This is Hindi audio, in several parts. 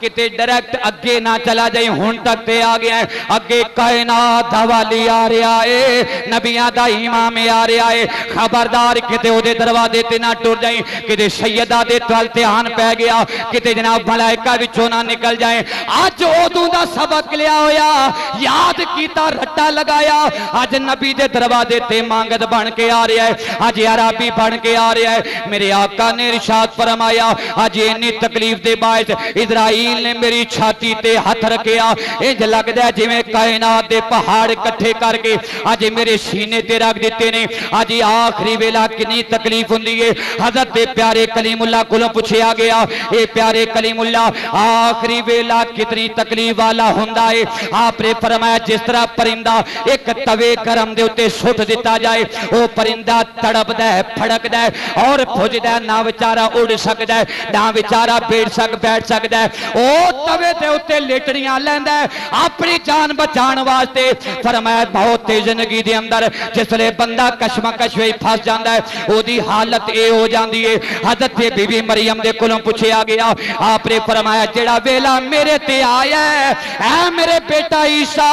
किते डायरेक्ट अगे ना चला जाए हुण तक ते आ गया है। अगे कायनात दा वाली आ रहा है, नबियां दा इमाम आ रहा है। खबरदार किते ओदे दरवाजे ते ना टुर जाए, किते सैयदा दे तल ध्यान पै गया, किते जनाब मलाइका विचों ना निकल जाए। अज उदों दा सबक लिया होया, याद कीता, रट्टा लगाया। अज नबी दे दरवाजे ते मांगद बन के आ रहा है, अज अराबी बन के आ रहा है। मेरे आका ने इरशाद फरमाया, अज इन्नी तकलीफ दे बायस इजराइल ने मेरी छाती ते हथ रखिया, इंज लगदा है जिवें कायनात दे पहाड़ इकट्ठे करके अज मेरे सीने ते रख दिते ने। अज आखिरी वेला कितनी तकलीफ हुंदी है। हजरत दे प्यारे कलीमुल्लाह कोलों पूछया गया, ए प्यारे कलीमुल्लाह आखिरी वेला कितनी तकलीफ वाला हुंदा है? आपने फरमाया, जिस तरह परिंदा एक तवे गरम दे उत्ते सुट दिता जाए, वो परिंदा तड़पदा है, फड़कदा है और भुजदा है, ना बेचारा उड़ सकदा है, ना बेचारा बैठ सकदा है। ओ तवे ते उत्ते लेटड़ियां लैंदा है अपनी जान बचाने वास्ते। फरमाया बहुत तेज जिंदगी दे अंदर जिसले बंदा कशमकश में फस जाता है, ओदी हालत ये हो जाती है। हजरत बीबी मरियम दे कोलों पूछया गया, आपने फरमाया, जेड़ा वेला मेरे ते आया है, ऐ मेरे बेटा ईसा,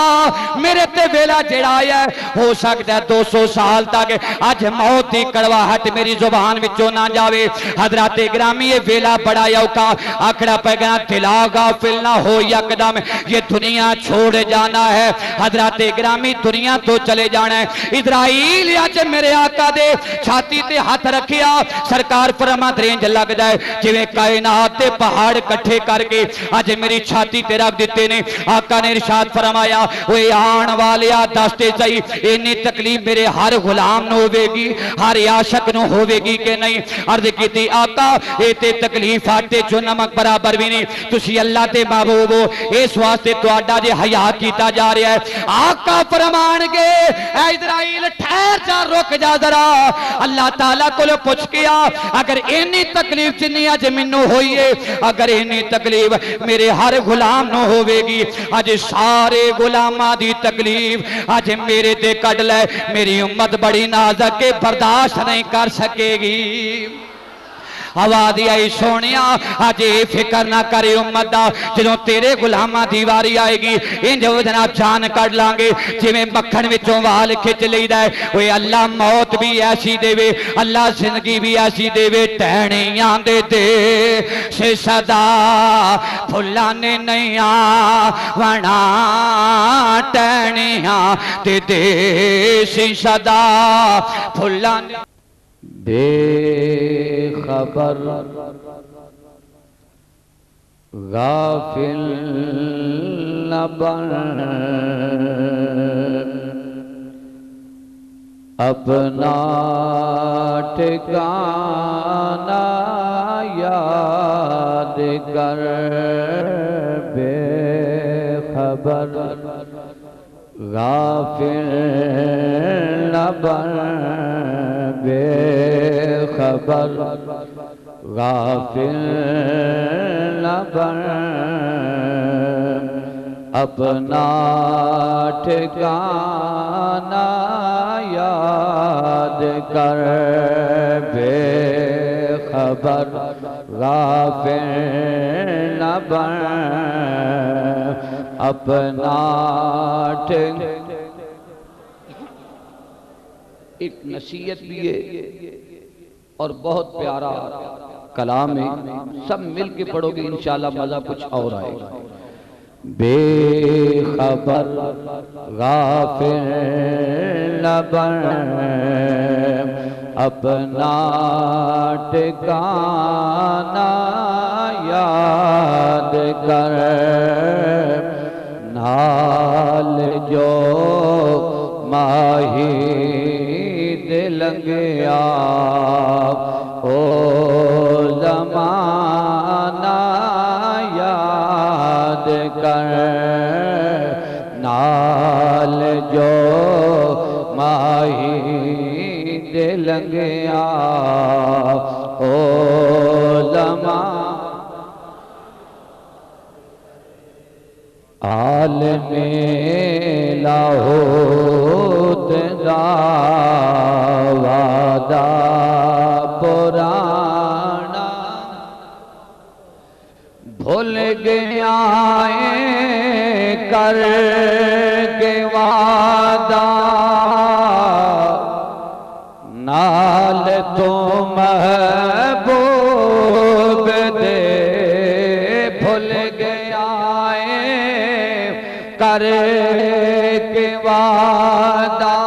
मेरे ते वेला जेड़ा आया है, हो सकता है 200 साल तक अज मौत की कड़वाहट मेरी जुबान विचों ना जावे। हजरत ग्रामी ये वेला बड़ा औखा, आखड़ा पैगा दिला गाफिल ना हो यकदम ये दुनिया छोड़ जाना है। हजरत ग्रामी दुनिया तो चले जाना है। इजराइल अज मेरे आका दे छाती ते हाथ रखिया, सरकार फरमाते रेंज लगदा है जिवें कायनात दे पहाड़ इकट्ठे करके अज मेरी छाती ते रख दिते ने। आका ने इरशाद फरमाया, ओए आण वालिया दसते सही, इन्नी तकलीफ मेरे हर गुलाम नु होवेगी, हर आशिक नु होवेगी कि नहीं? अर्ज कीती, आका ये ते तकलीफ आटे चो नमक बराबर भी नहीं। तुसी अल्लाह ते महबूब हो, इस वास्ते तुहाडा जे हया कीता जा रहा है। आका फरमानगे, ऐ इजराइल ठहर जा, रुक जा जरा। अल्लाह ताला कोलों पुछ के आ, अगर इन्नी तकलीफ जिन्नी अज मैनू होई है, अगर इन्नी तकलीफ मेरे हर गुलाम नु होवेगी, अज सारे गुलामां दी तकलीफ अज मेरे ते कढ लै। मेरी उम्मत बड़ी नाज़ुक है, बर्दाश्त नहीं कर सकेगी। आवाज आई, सोने अज ये फिक्र ना करे उम्मत दा, जो तेरे गुलामा दी वारी आएगी इंज जनाब जान कढ़ लांगे जिवें मक्खन विचों वाल खिच लईदा है। ओए अल्लाह मौत भी ऐसी देवे, अल्लाह जिंदगी भी ऐसी देवे। टहनियां दे से सदा फुल्लां ने नैया वना, टहनियां दे से सदा फुल्लां बेखबर गाफिल न बन, अपना ठिकाना याद कर। बेखबर गाफिल न बन, बेखबर गाफिल न बन, अपना ठिकाना याद कर। बेखबर गाफिल न बन, अपना ठिकाना। एक नसीहत भी है और बहुत प्यारा कलाम है, सब मिल के पढ़ोगे इंशाल्लाह मजा कुछ और आएगा। बेखबर गाफिल न बन, अपना ठिकाना याद कर। नाल जो माही दिल गया, ओ ज़माना याद कर। नाल जो माही दिल गया, ओ ज़माना। आलमे लाहौर वादा पुराना भूल गए गया कर के वादा नाल तो महबूब दे भूल गया कर के वादा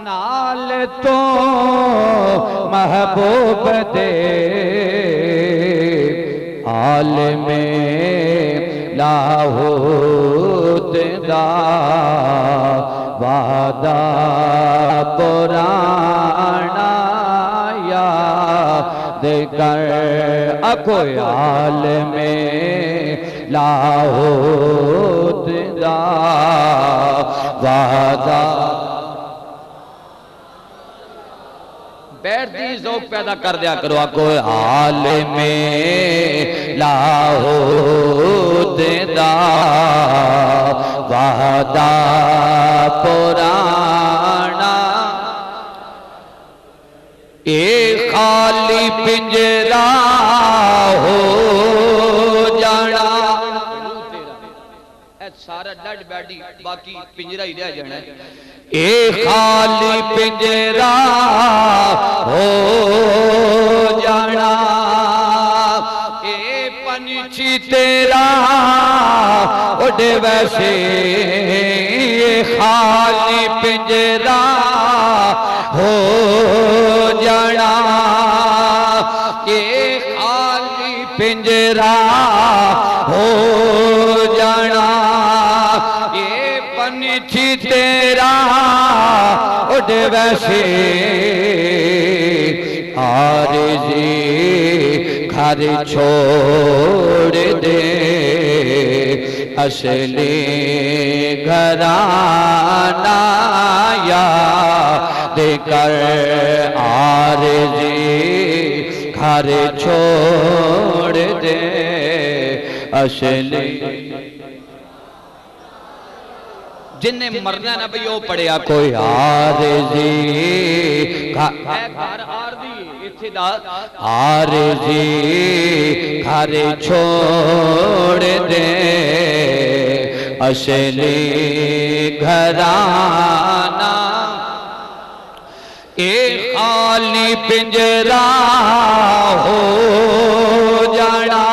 नाल तो महबूब दे आलमे लाहौत दा वादा पुराना याद कर अको आलमे लाहौत दा वादा बैठ दी ज़ौक़ पैदा कर दिया करो आको हाल में लाहौत दा वादा पुराना ए खाली पिंजरा हो जाना सारा डड बैठी बाकी पिंजरा ही रह जाना ए खाली पिंजरा हो जाना ए पंछी तेरा उड़ वैसे ए खाली पिंजरा हो जाना ए खाली पिंजरा हो जाना पंछी तेरा उड़ वैसे आरज़ी घर छोड़ दे असली घराना याद कर आरज़ी घर छोड़ दे असली जिन्हें मरना ना भाई वो पढ़िया कोई आरज़ी घर आरज़ी इत्थे दा आरज़ी घर छोड़ दे असली घराना ए खाली पिंजरा हो जाना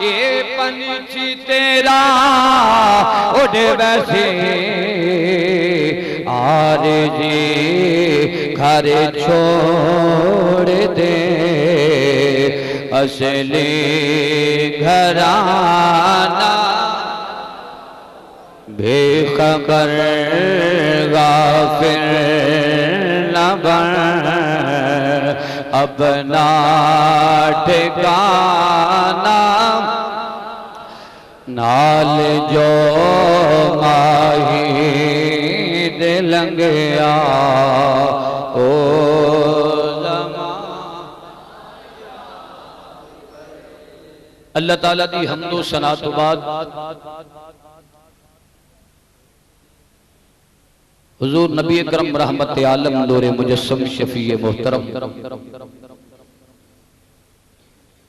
ए पंछी तेरा उड़ वैसे आरज़ी घर छोड़ दे असली घराना बेखबर गाफिर न बन अपना ठिकाना नाल जो माही दिलंग ओ अल्लाह ताला दी हम्दो सना तो बाद हुजूर नबी अकरम रहमत आलम नूरे मुजस्सम शफीए मोहतरम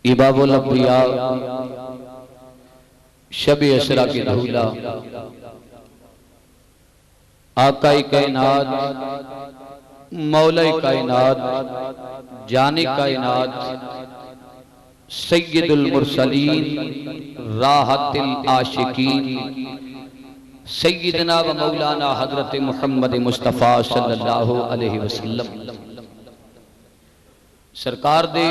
इबाबुल अंबिया शबे असरा की धूला आकाई कायनात मौला कायनात जाने कायनात सय्यदुल मुरसलीन राहतिल आशिकीन सय्यदना व मौलाना हजरत मुहम्मद मुस्तफ़ा सल्लल्लाहु अलैहि वसल्लम सरकार दे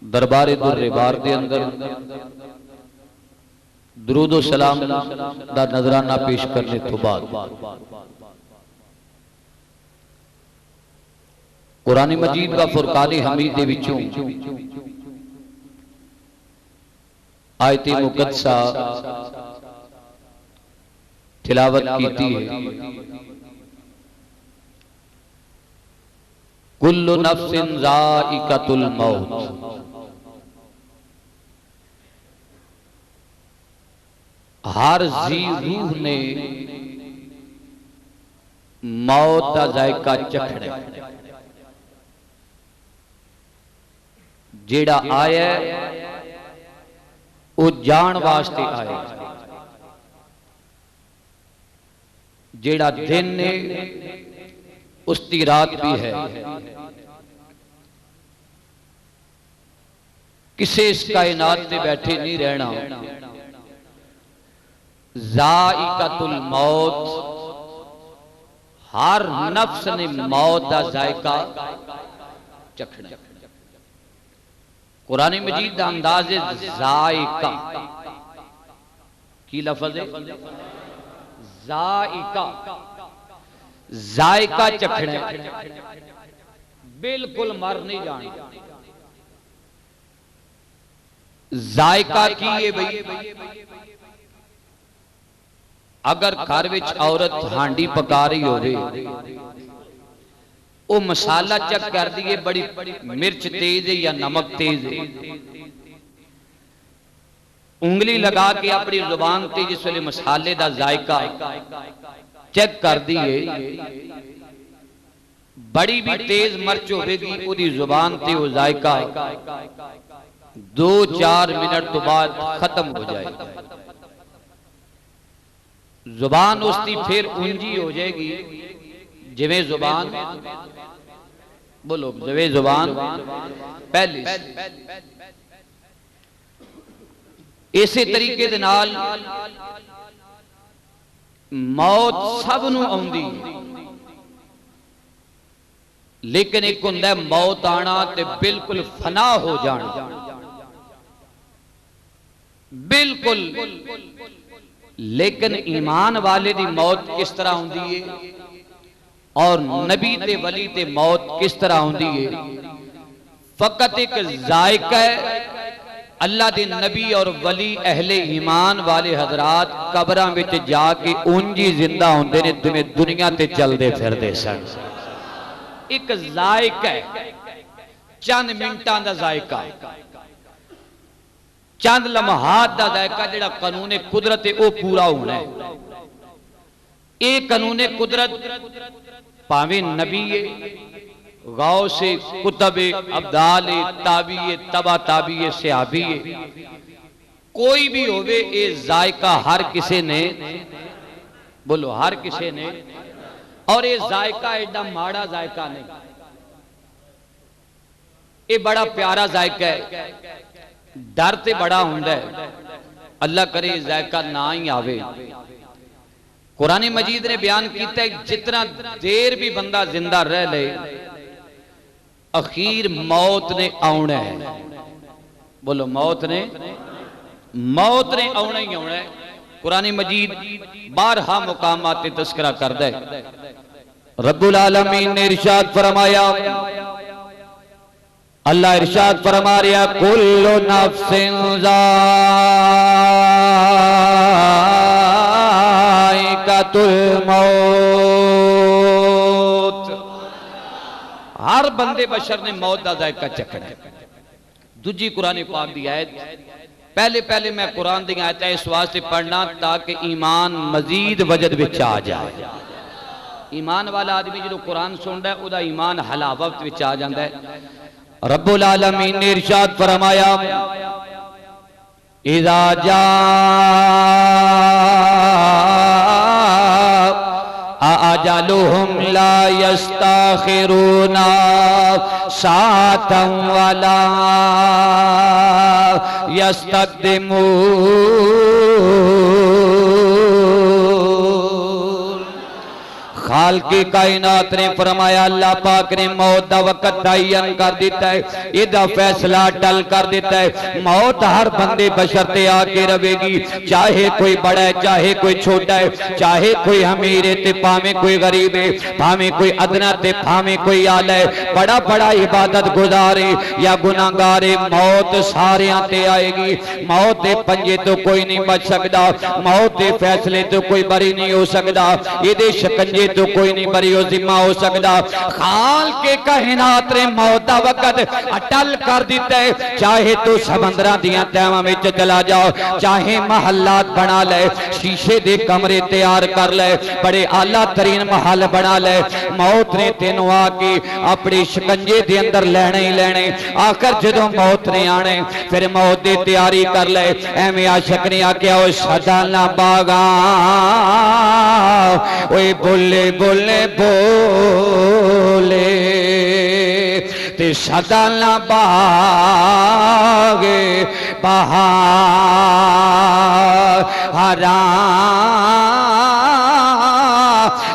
दरबारे दुर्रे बार दे अंदर दुरूद व सलाम दा नजराना पेश करने तो बाद कुरान मजीद का फुरकान हमीद दे विचों आयते मुकद्दसा तिलावत कीती है। कुल्लु नफ्सिन ज़ाइक़तुल मौत, हर जी रूह ने मौत का जायका चखना, जेड़ा आया वो जान वास्ते आए। जेड़ा दिन ने उसकी रात भी है। किसी इस कायनात में बैठे नहीं रहना। ज़ाइक़तुल मौत, हर नफ्स ने मौत का जायका चखना। कुरान मजीद का अंदाज है जायका की लफ्ज़ है जायका। जायका चखना, बिल्कुल मर नहीं जाना। जायका की है भाई, अगर घर विच औरत हांडी पका रही होवे, वो मसाला चेक कर दिए बड़ी मिर्च तेज है या नमक तेज है, उंगली लगा के अपनी जुबान ते जिस वेले मसाले का जायका चेक कर दिए, बड़ी भी तेज मिर्च होगी उसकी जुबान ते वो जायका 2-4 मिनट तो बाद खत्म हो जाएगा। जुबान उसकी फिर ऊंजी हो जाएगी जिवें जुबान, बोलो जिवें जुबान पहले। इसी तरीके दे नाल मौत सब नूं आउंदी, लेकिन एक हुंदा मौत आना ते बिल्कुल फना हो जाना, बिल्कुल। लेकिन ईमान वाले दी मौत किस तरह होंदी है और नबी ते वली ते मौत किस तरह होंदी है, फकत एक जायका है। अल्लाह दे नबी और वली अहले ईमान वाले हजरात कबरां विच जाके उंजी जिंदा होंदे ने जिवें दुनिया ते चलदे फिरदे सन। एक जायका है, चंद मिनटां दा जायका, चंद लम्हात का जायका। जिहड़ा कानून कुदरत है वह पूरा होना है। ये कानून कुदरत भावें नबी है, गौसे, कुतबे, अब्दाल, ताबी, तबा ताबी, सहाबी है, कोई भी होवे, ये जायका हर किसी ने, बोलो हर किसी ने। और ये जायका एडा माड़ा जायका नहीं, ये बड़ा प्यारा जायका है। डर ते बड़ा हुंदा है, अल्लाह करे जायका ना ही आवे। कुरान मजीद ने बयान किया है जितना देर भी बंदा जिंदा रह ले, अखीर मौत ने आना है। बोलो मौत ने आना ही आना है। कुरान मजीद 12 मुकामात ते तस्करा करदा है। रब्बुल आलमीन ने इरशाद फरमाया, अल्लाह इरशाद फरमा रहा, कुल्लु नफ्सिन ज़ाइक़तुल मौत। हर बंदे बशर ने मौत का जायका चखना है। दूजी कुरान पाक की आयत, पहले मैं कुरान दी आयत इस वास्ते पढ़ना ताकि ईमान मजीद वजद विच आ जाए। ईमान वाला आदमी जो कुरान सुनता है उसका ईमान हलावत विच आ जाता है। रब्बुल आलमीन ने इरशाद फरमाया, इज़ा जाअ अजलुहुम ला यस्ताखिरूना साअतन वला यस्तक़दिमून। खालिक़े कायनात ने फरमाया, अल्लाह पाक ने मौत का वक्त तयन कर दिता है, इसका फैसला टल कर दिता है। मौत हर बंदे बशर ते आके रहेगी, चाहे कोई बड़ा है, चाहे कोई छोटा है, चाहे कोई अमीर है ते भावें कोई गरीब है, भावें कोई अदना ते भावें कोई आला है, बड़ा बड़ा इबादत गुजारे या गुनाहगार है, मौत सारियां ते आएगी। मौत के पंजे तो कोई नहीं बच सकता, मौत के फैसले तो कोई बरी नहीं हो सकता, ये शिकंजे तो कोई नहीं बरी जिम्मा हो सकता। खाल के कायनात ने मौत का वक्त अटल कर दिता है। चाहे तू समंदर दियां तैवां विच चला जाओ, चाहे महलात बना ले, शीशे दे कमरे तैयार कर ले, बड़े आला तरीन महल बना ले, मौत ने तेनों आके अपने शिकंजे दे अंदर लेने ही लेने। आखिर जदों मौत ने आने फिर मौत की तैयारी कर ले। एवें आशिक ने आख्या ओ सदा ना बागा ओए बोले बोले बोले ते सदा ना बागे बहारा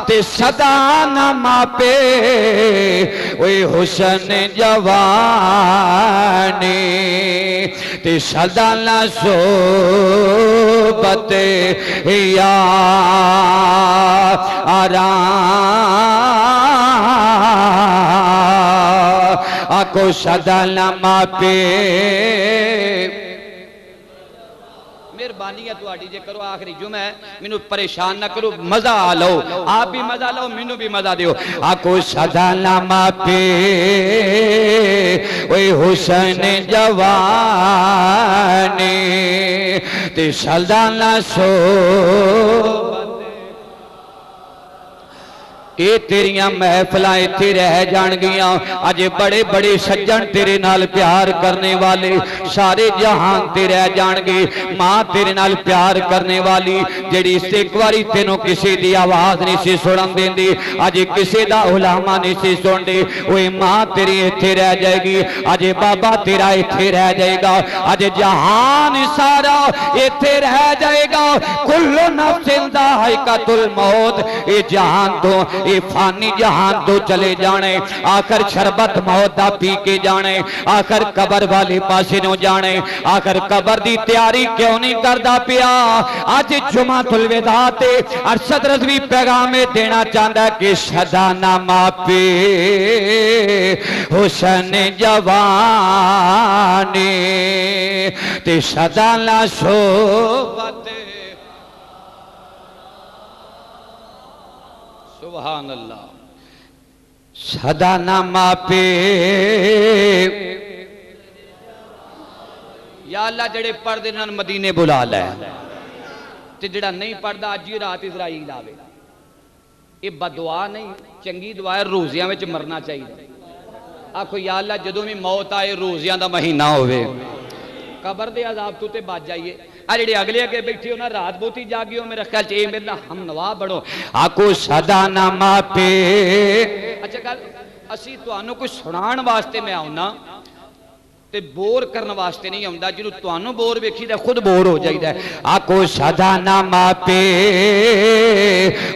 ते सदा न मापे ओए हुसन जवानी ते सदा न सोबत यारा आको सदा न मापे। मेहरबानी है तुहाडी जे करो आखिरी जुमा है, मैनू परेशान ना करो, मजा आ लो, आप भी मजा लो, मैनू भी मजा दियो। आको सदा ना मापे ओए हुसन जवानी ते सदा ना सो ये तेरिया महफिलां इत्थे रह जाणगियां। अज बड़े बड़े सज्जन तेरे नाल प्यार करने वाले सारे जहान ते रह जाणगे। मां तेरे नाल प्यार करने वाली जिहड़ी एक बारी तेनों किसी दी आवाज नहीं सी सुनन देंदी, अज किसी दा उलामा नहीं सी सुनदे, ओए मां तेरी इत्थे रह जाएगी, अज बाबा तेरा इत्थे रह जाएगा, अज जहान सारा इत्थे रह जाएगा। कुल्लु नफ्सिन ज़ाइक़ातुल मौत, ये जहान तो ये फानी जहान तो चले जाने, आखिर शरबत मौत दा पी के जाने, आखिर कबर वाले पासे नो जाने, आखिर कबर दी तैयारी क्यों नहीं करदा पिया। आज जुमातुल विदा ते अरशद रज़वी पैगाम देना चाहता कि सदा ना मापे हुसन जवानी ते सदा ना सोबत। सुभान अल्लाह। सदा ना मापे या अल्लाह जेड़े पढ़दे नाल मदीने बुला लै ते जेड़ा नहीं पढ़दा अज ही रात इजराइल आवे। ये बदुआ नहीं, चंगी दुआ है, रोज़ियां विच मरना चाहिए। आखो या अल्लाह जदों भी मौत आए रोज़ियां दा महीना होवे, कबर दे अजाब तो ते बच जाइए। अरे अगले अगे बैठे हो ना रात बहुती जागी हो, मेरा ख्याल ये मेरे ना हम नवा बड़ो। आको सदा ना मापे। अच्छा गल असी तुहानू कोई सुनाण वास्ते मैं आउना ते बोर करने वास्ते नहीं आउंदा, जिन्हों तुहानू बोर वेखी दा खुद बोर हो जाइदा है। आको सदा ना मापे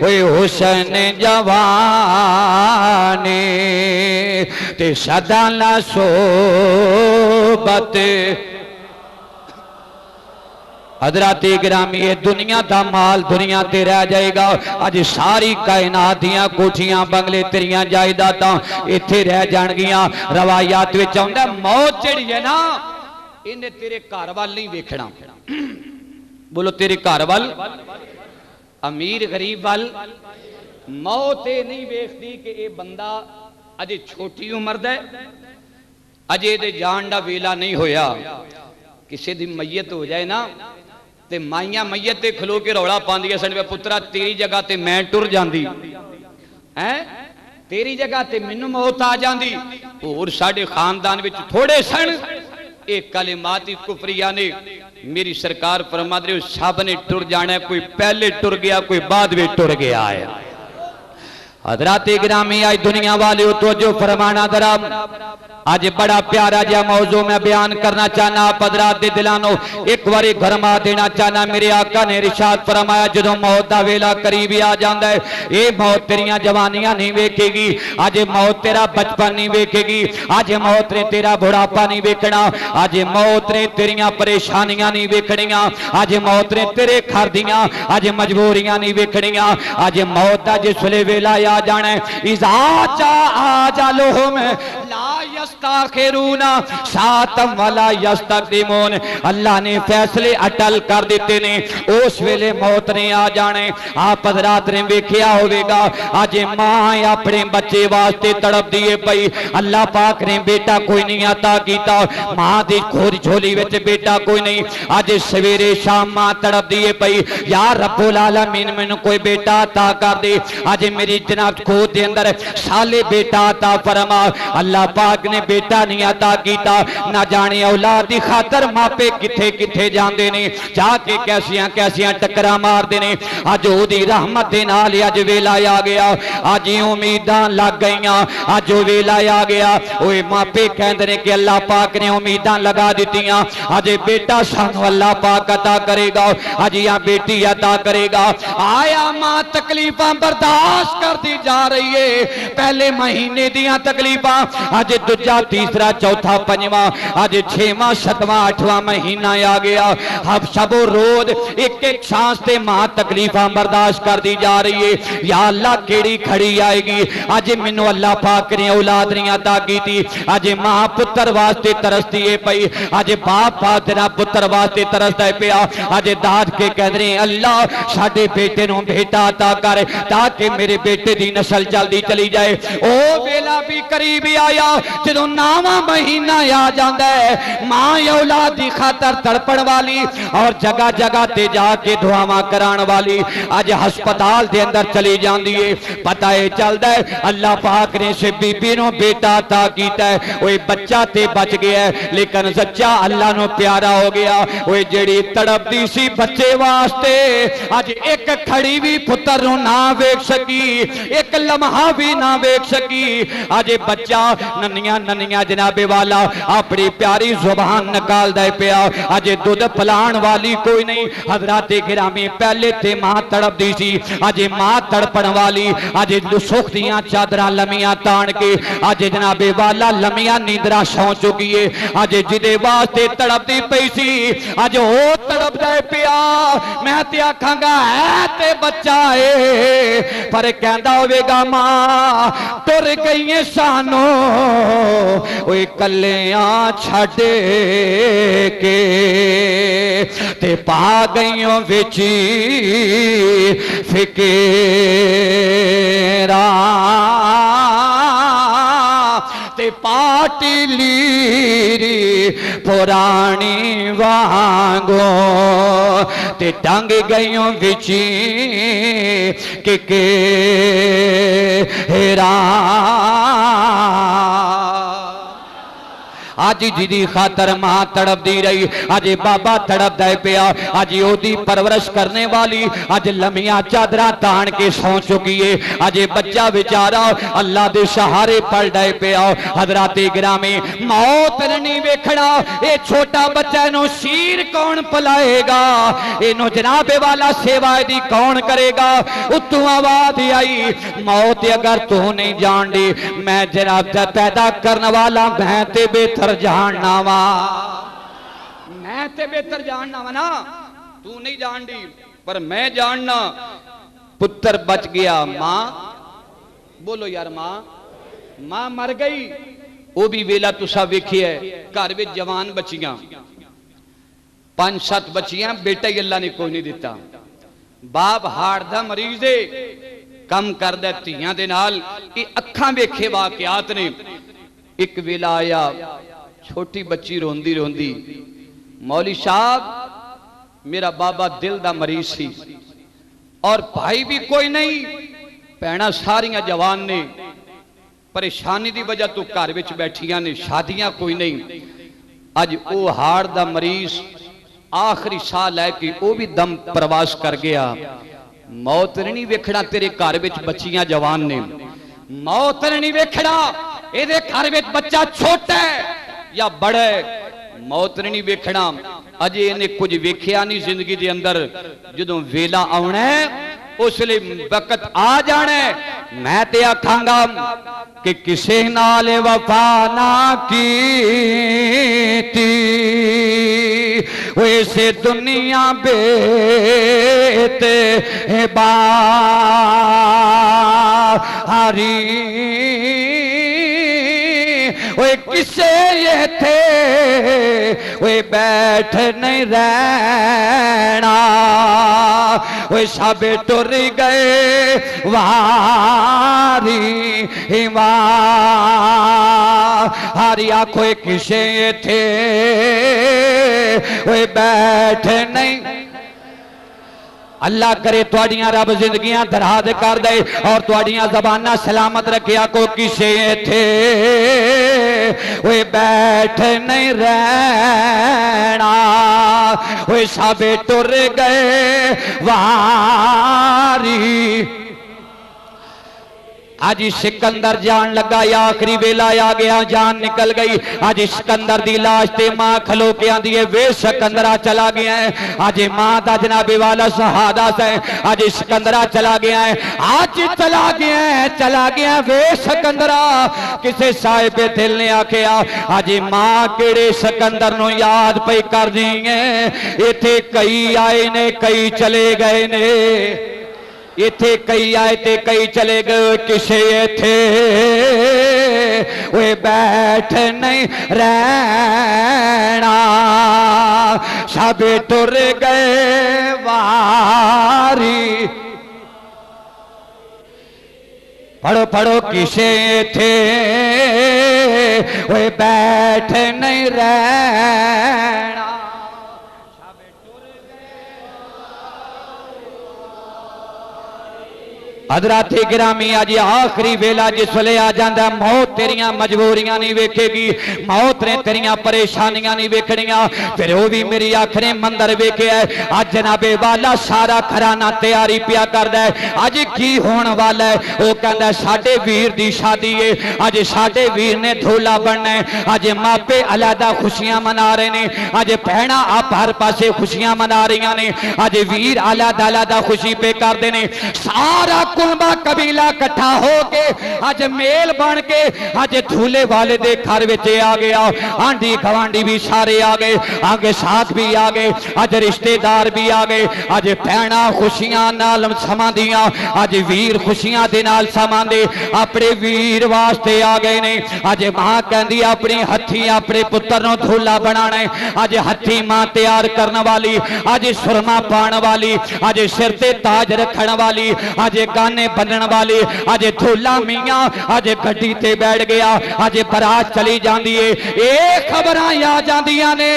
ओए हुसन जवानी ते सदा ना सोबत। हजराते गिरामी ये दुनिया दा माल दुनिया ते रह जाएगा। अज सारी कायनात दियां कोठियां बंगले तेरियां जायदादां इत्थे रह जाणगियां। रवायात विच आउंदा मौत जिहड़ी है ना इन्हें तेरे घर वाल नहीं वेखना। बोलो तेरे घर वाल, अमीर गरीब वाल मौत ये नहीं वेखदी कि ये बंदा अजे छोटी उम्र दा अजे दे जान दा वेला नहीं होया। किसी दी मैयत हो जाए ना ते माइयां मैयत ते खलो के रौला पांदियां सन, पुत्रा तेरी जगह ते मैं टुर जांदी है, तेरी जगह ते मैनू मौत आ जांदी। और साडे खानदान विच थोड़े सन एक कलिमात कुफरिया ने, मेरी सरकार फरमा दे सब ने टुर जाना, कोई पहले टुर गया कोई बाद में टुर गया है। हजराते गिरामी आज दुनिया वाले तो जो फरमाना जरा आज बड़ा प्यारा जहा मौजू मैं बयान करना चाहना। आप हजरात दे दिलानो एक बारी घरमा देना चाहना। मेरे आका ने इरशाद फरमाया जदों मौत दा वेला करीब आ जांदा है, ये मौत तेरियां जवानियां नहीं वेखेगी, आज मौत तेरा बचपन नहीं वेखेगी, आज मौत ने तेरा बुढ़ापा नहीं वेखना, आज मौत ने तेरियां परेशानियां नहीं वेखणियां, आज मौत ने तेरे घर दियां आज मजबूरियां नहीं वेखणियां। आज मौत दा जिसले वेला आ जाना इज़ा चा आ जालो में ला यस्ताखिरून सातम वला यस्तकदिमून। अल्लाह ने फैसले अटल कर दिते ने, उस वेले मौत ने आ जाने। आप हज़रात ने वेखिया होवेगा अज मां अपने बच्चे वास्ते तड़प दिए पई, अल्लाह पाक ने बेटा कोई नहीं अता कीता, मां दी खोरी झोली विच बेटा कोई नहीं। अज सवेरे शाम मां तड़प दिए पई, या रब्बुल आलमीन मैनू कोई बेटा अता कर दे। अज मेरी जनाब खोद दे अंदर साले बेटा अता फरमा। अल्लाह पाक ने बेटा नहीं अता कीता। ना जाने औलाद दी खातर मापे किथे किथे जांदे ने, जाके कैसियां कैसियां टक्करां मारदे ने। अज ओदी रहमत दे नाल अज वेला आ गया, अज उम्मीदां लग गईयां, अज ओ वेला आ गया। ओए मापे कहंदे ने कि अल्लाह पाक ने उम्मीदां लगा दित्तियां, अज बेटा सानू अल्लाह पाक अता करेगा, अज या बेटी अता करेगा। आया मां तकलीफां बर्दाश्त करती जा रही है, पहले महीने दियां तकलीफां, अज दूजा तीसरा चौथा पंजवां, अज छेवां सतवां अठवां महीना आ गया। अब सबो रोज एक एक सांस ते मां तकलीफां बर्दाश्त करती जा रही है। या अल्लाह केड़ी खड़ी आएगी। अज मैनू अल्लाह पाक ने औलाद नहीं अता की थी, अज मां पुत्र वास्ते तरसती है पई, अज बाप तेरा पुत्र वास्ते तरसदा है पिया। अज दाद के कह रहे अल्लाह साडे बेटे नू बेटा अता कर, ताकि मेरे बेटे दी नस्ल जल्दी चली जाए। ओ वेला भी करीब आया जदों 9वां महीना आ जांदा है, मां औलाद दी खातर तड़पण वाली और जगह जगह ते जाके दुआवां कराण वाली अज हस्पताल दे अंदर चली जांदी है। पता है चलदा है अल्लाह पाक ने से बीबी नू बेटा अता कीता है। ओए बच्चा ते बच गया है, लेकिन सच्चा अल्लाह नू प्यारा हो गया। ओए जेड़ी तड़पदी सी बच्चे वास्ते अज एक खड़ी भी पुत्र नू ना वेख सकी, एक लम्हा भी ना वेख सकी। अज बच्चा नन्नियां नन्नियां जनाबे वाला अपनी प्यारी जुबान निकालदा है पिया। अज दूध पिलाण वाली कोई नहीं। हज़रात गिरामी पहले ते मां तड़पदी सी, अज मां तड़पण वाली, अज सुख दियां चादरां लमियां ताण के अज जनाबे वाला लमियां नींदरा सौ चुकी है। अज जिदे वास्ते तड़पदी पई सी अज ओ तड़पदा पिया। मैं ते आखांगा है ते बच्चा है, पर कहंदा होवेगा मां तुर गई सानू ओए कल्लियां छड्ड के ते पा गईओ विच फिकेरा ते पाटी लीरी पुरानी वांगो ते टंग गईओ विची के हेरा। अज जिदी खातर मां तड़पदी रही, अज बाबा तड़पदा पिया। अज ओदी परवरिश करने वाली अज लमिया चादरा तान के सौ चुकी है। अज बच्चा बेचारा अल्लाह दे सहारे पल डे पिया। हज़रात गिरामी मौत नहीं वेखना, ये छोटा बच्चा इनू शीर कौन पिलाएगा, इनू जनाबे वाला सेवा दी कौन करेगा। उतों आवाज आई मौत अगर तू नहीं जान दी, मैं जनाब पैदा करने वाला मैं ते बेहतर जानना वा, मैं ते बेहतर जानना वा ना, तू नहीं जान दी पर मैं जानना। पुत्र बच गया, मां बोलो यार मां मर गई। वो भी वेला तुसा वेखिया घर में जवान बच्चियां 5-7 बच्चियां, बेटा ही अल्लाह ने कोई नहीं दिता। बाप हार्ट दा मरीज है, कम करदा धीआं दे नाल। ये अखां वेखे वाकियात ने। एक वेला आया छोटी बच्ची रोंदी रोंदी, मौली साहब मेरा बाबा दिल दा मरीज सी और भाई भी कोई नहीं, भैणां सारियां जवान ने, परेशानी दी वजह तो घर विच बैठियां ने, शादियां कोई नहीं। अज वो हार्ट दा मरीज आखिरी साह लैके वो भी दम प्रवास कर गया। मौत नहीं वेखना, तेरे घर विच बच्चियां जवान ने, मौत नहीं वेखना एदे घर विच बच्चा छोटा है या बड़ा है, मौत नहीं वेखना। अजे इन्हें कुछ वेखिया नहीं जिंदगी के अंदर, जदों वेला आना है उसले वक्त आ जाना है। मैं ते आखांगा कि किसे नाल वफा ना कीती वैसे दुनिया बेत बारी ओए किसे ये थे ओए बैठ नहीं रहना ओए सब टुर गए वारी हारी आखो किसे ये थे ओए बैठ नहीं अल्लाह करे तुहाडियां रब जिंदगियां दराज कर दे और तुहाडियां ज़बानां सलामत रखिया को किसे थे ओए बैठ नहीं रहना ओए सब टुर गए वारी आज सिकंदर जान लगा आखिरी वेला आ गया जान निकल गई आज सिकंदर दी लाश ते मां खलो के आंदी है वे सिकंदरा चला गया है आज मां दा जनाबे वाला शहादा है आज सिकंदरा चला गया है आज चला गया वे सिकंदरा किसे साहिब दिल ने आखिया आज मां केड़े सिकंदर नो याद पई कर दी है इथे कई आए ने कई चले गए ने इथे कई आए थे कई चले गए किसे थे वे बैठ नहीं रहना सब टुर गए वारी पढ़ो पढ़ो किसे थे वे बैठ नहीं रहना हजराते गिरामी आज आखिरी वेला जिस वेले आ जाता मौत तेरिया मजबूरियां नहीं वेखेगी मौत ने तेरिया परेशानियां नहीं वेखनिया फिर वो भी मेरी अख ने मंदिर वेख्या अज जनाबे वाला सारा घराना तैयारी पिया करदा है अज की होने वाला है वो कहंदा साडे वीर दी शादी है अज साडे वीर ने धोला बनना है अज मापे अलहदा खुशियां मना रहे ने अज भैणा आप हर पासे खुशियां मना रही ने अज वीर अलहदा अलहदा खुशी पे करते ने सारा कुलबा कबीला इकट्ठा हो के अज मेल बन के अज धूले वाले दे घर विच आ गया आंधी गवांडी भी सारे आ गए आगे साथ भी आ गए अज रिश्तेदार भी आ गए अज भैणा खुशियां नाल समांदियां अज वीर खुशियां दे नाल समांदे अपने वीर वास्ते आ गए ने अज मां कहंदी अपनी हथी अपने पुत्र नु धूला बनाना है अज हथी मां तैयार करने वाली अज सुरमा पाने वाली अज सिर ते ताज रखने वाली अज गाने बनने वाली अज धूला मियां अज गड्डी ते बैठ गया अज बरात चली जाती है ये खबरां आ जांदियां ने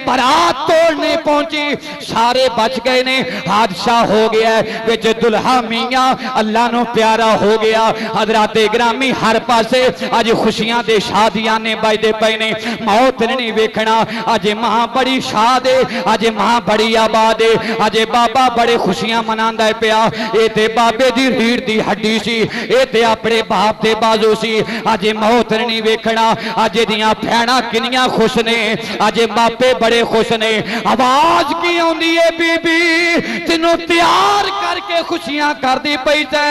बरात तोड़ने पहुंची सारे बच गए ने हादसा हो गया विच दुल्हा मियां अल्लाह नु प्यारा हो गया हजराते गिरामी हर पासे अज खुशियां दे शादियां ने बजदे पे ने मौत ने नहीं वेखना अज मां बड़ी शाद है अज मां बड़ी आबाद है अज बाबा बड़े खुशियां मनांदा है पिया ये ते बाबे दी रीढ़ दी हड्डी सी ये ते अपने बाप दे बाजू सी अज मौत नहीं वेखना अज दियां भैणां किनियां खुश ने अज मापे बड़े खुश ने आवाज की आउंदी है बीबी जिन्हों तैयार करके खुशियां करदी पई ते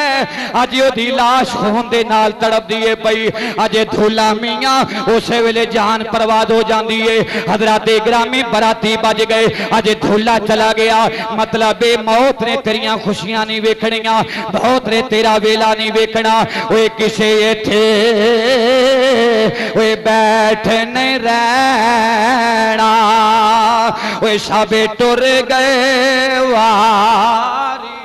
अज ओदी लाश होण दे नाल तड़पदी है पई अज धूला मियां उस वेले जान बर्बाद हो जाती है हजराते गिरामी बराती बज गए अज धूला चला गया मतलब मौत ने तेरियां खुशियां नहीं वेखनियां बहुत रे तेरा वेला नहीं वेखना ओए किसे थे ओए बैठ नहीं रहना ओए सबे टुर गए वारी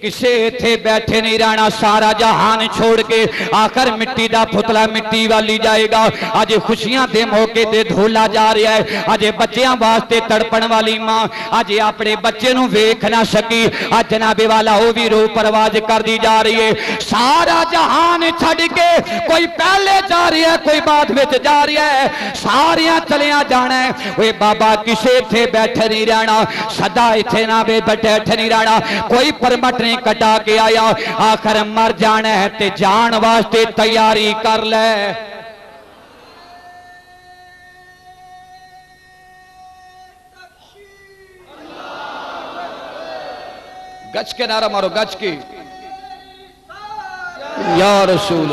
किसे थे बैठे नहीं रहना सारा जहान छोड़ के आकर मिट्टी दा पुतला मिट्टी वाली जाएगा अज खुशियां दे मौके ते धोला जा रहा है अज बच्चों वास्ते तड़पण वाली मां अज अपने बच्चे नूं वेख ना सकी अज जनाबे वाला वो भी रो परवाज कर दी जा रही है सारा जहान छड़ के कोई पहले जा रहा है कोई बाद में जा रहा है सारिया चलिया जाना है वे बाबा किसे थे बैठे नहीं रहना सदा इथे ना बैठे नहीं रहना कोई परमट नहीं कटा के आया आखिर मर जाना है ते जान वास्ते तैयारी कर ले गज के नारा मारो गज के या रसूल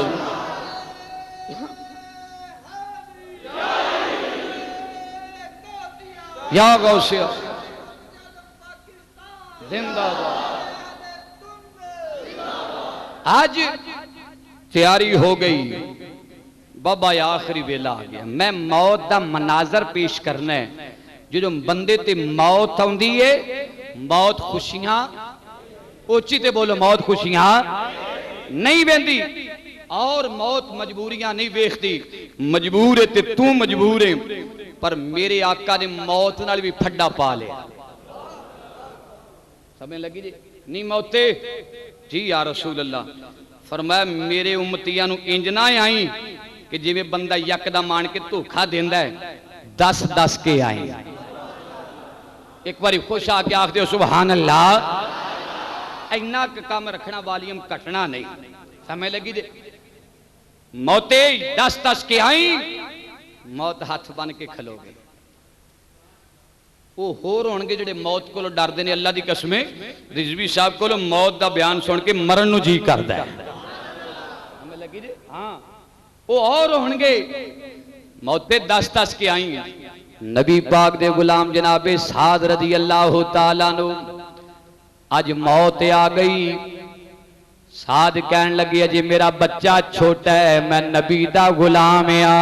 या गौसिया जिंदाबाद आज तैयारी हो गई बाबा आखिरी वेला आ गया, मैं मौत का मनाजर पेश करना है। जो बंदे ते मौत आउंदी है, मौत खुशियां, उच्ची ते बोलो, मौत खुशियां नहीं वेंदी, और मौत मजबूरियां नहीं वेखती। मजबूर है ते तू मजबूर है, पर मेरे आका ने मौत नाल भी फड्डा पा लिया। समझ लगी जी? नहीं मौते जी या रसूल अल्लाह। फरमाया मेरे उम्मतियां नू इंज ना आई कि जिवें बंदा यकदम मान के धोखा देंदा है, 10-10 के आई। एक बार खुश आके आख दो सुभान अल्लाह। इन्ना काम रखना, वॉल्यूम घटना नहीं। समझ लगी जी? मौते 10-10 के आई, मौत हाथ बन के खलोगे। वो होर होणगे जिहड़े मौत को डरदे ने। अल्लाह दी कसमें रिजवी साहब को मौत का बयान सुन के मरण नूं जी करदा है। समझ लगी जी? हाँ, वो और होणगे मौते 10-10 के आई। नबी पाक दे गुलाम जनाबे साद रज़ी अल्लाह तआला नु अज मौत आ गई। साद कहन लगे अजे मेरा बच्चा छोटा है, मैं नबी दा गुलाम आ।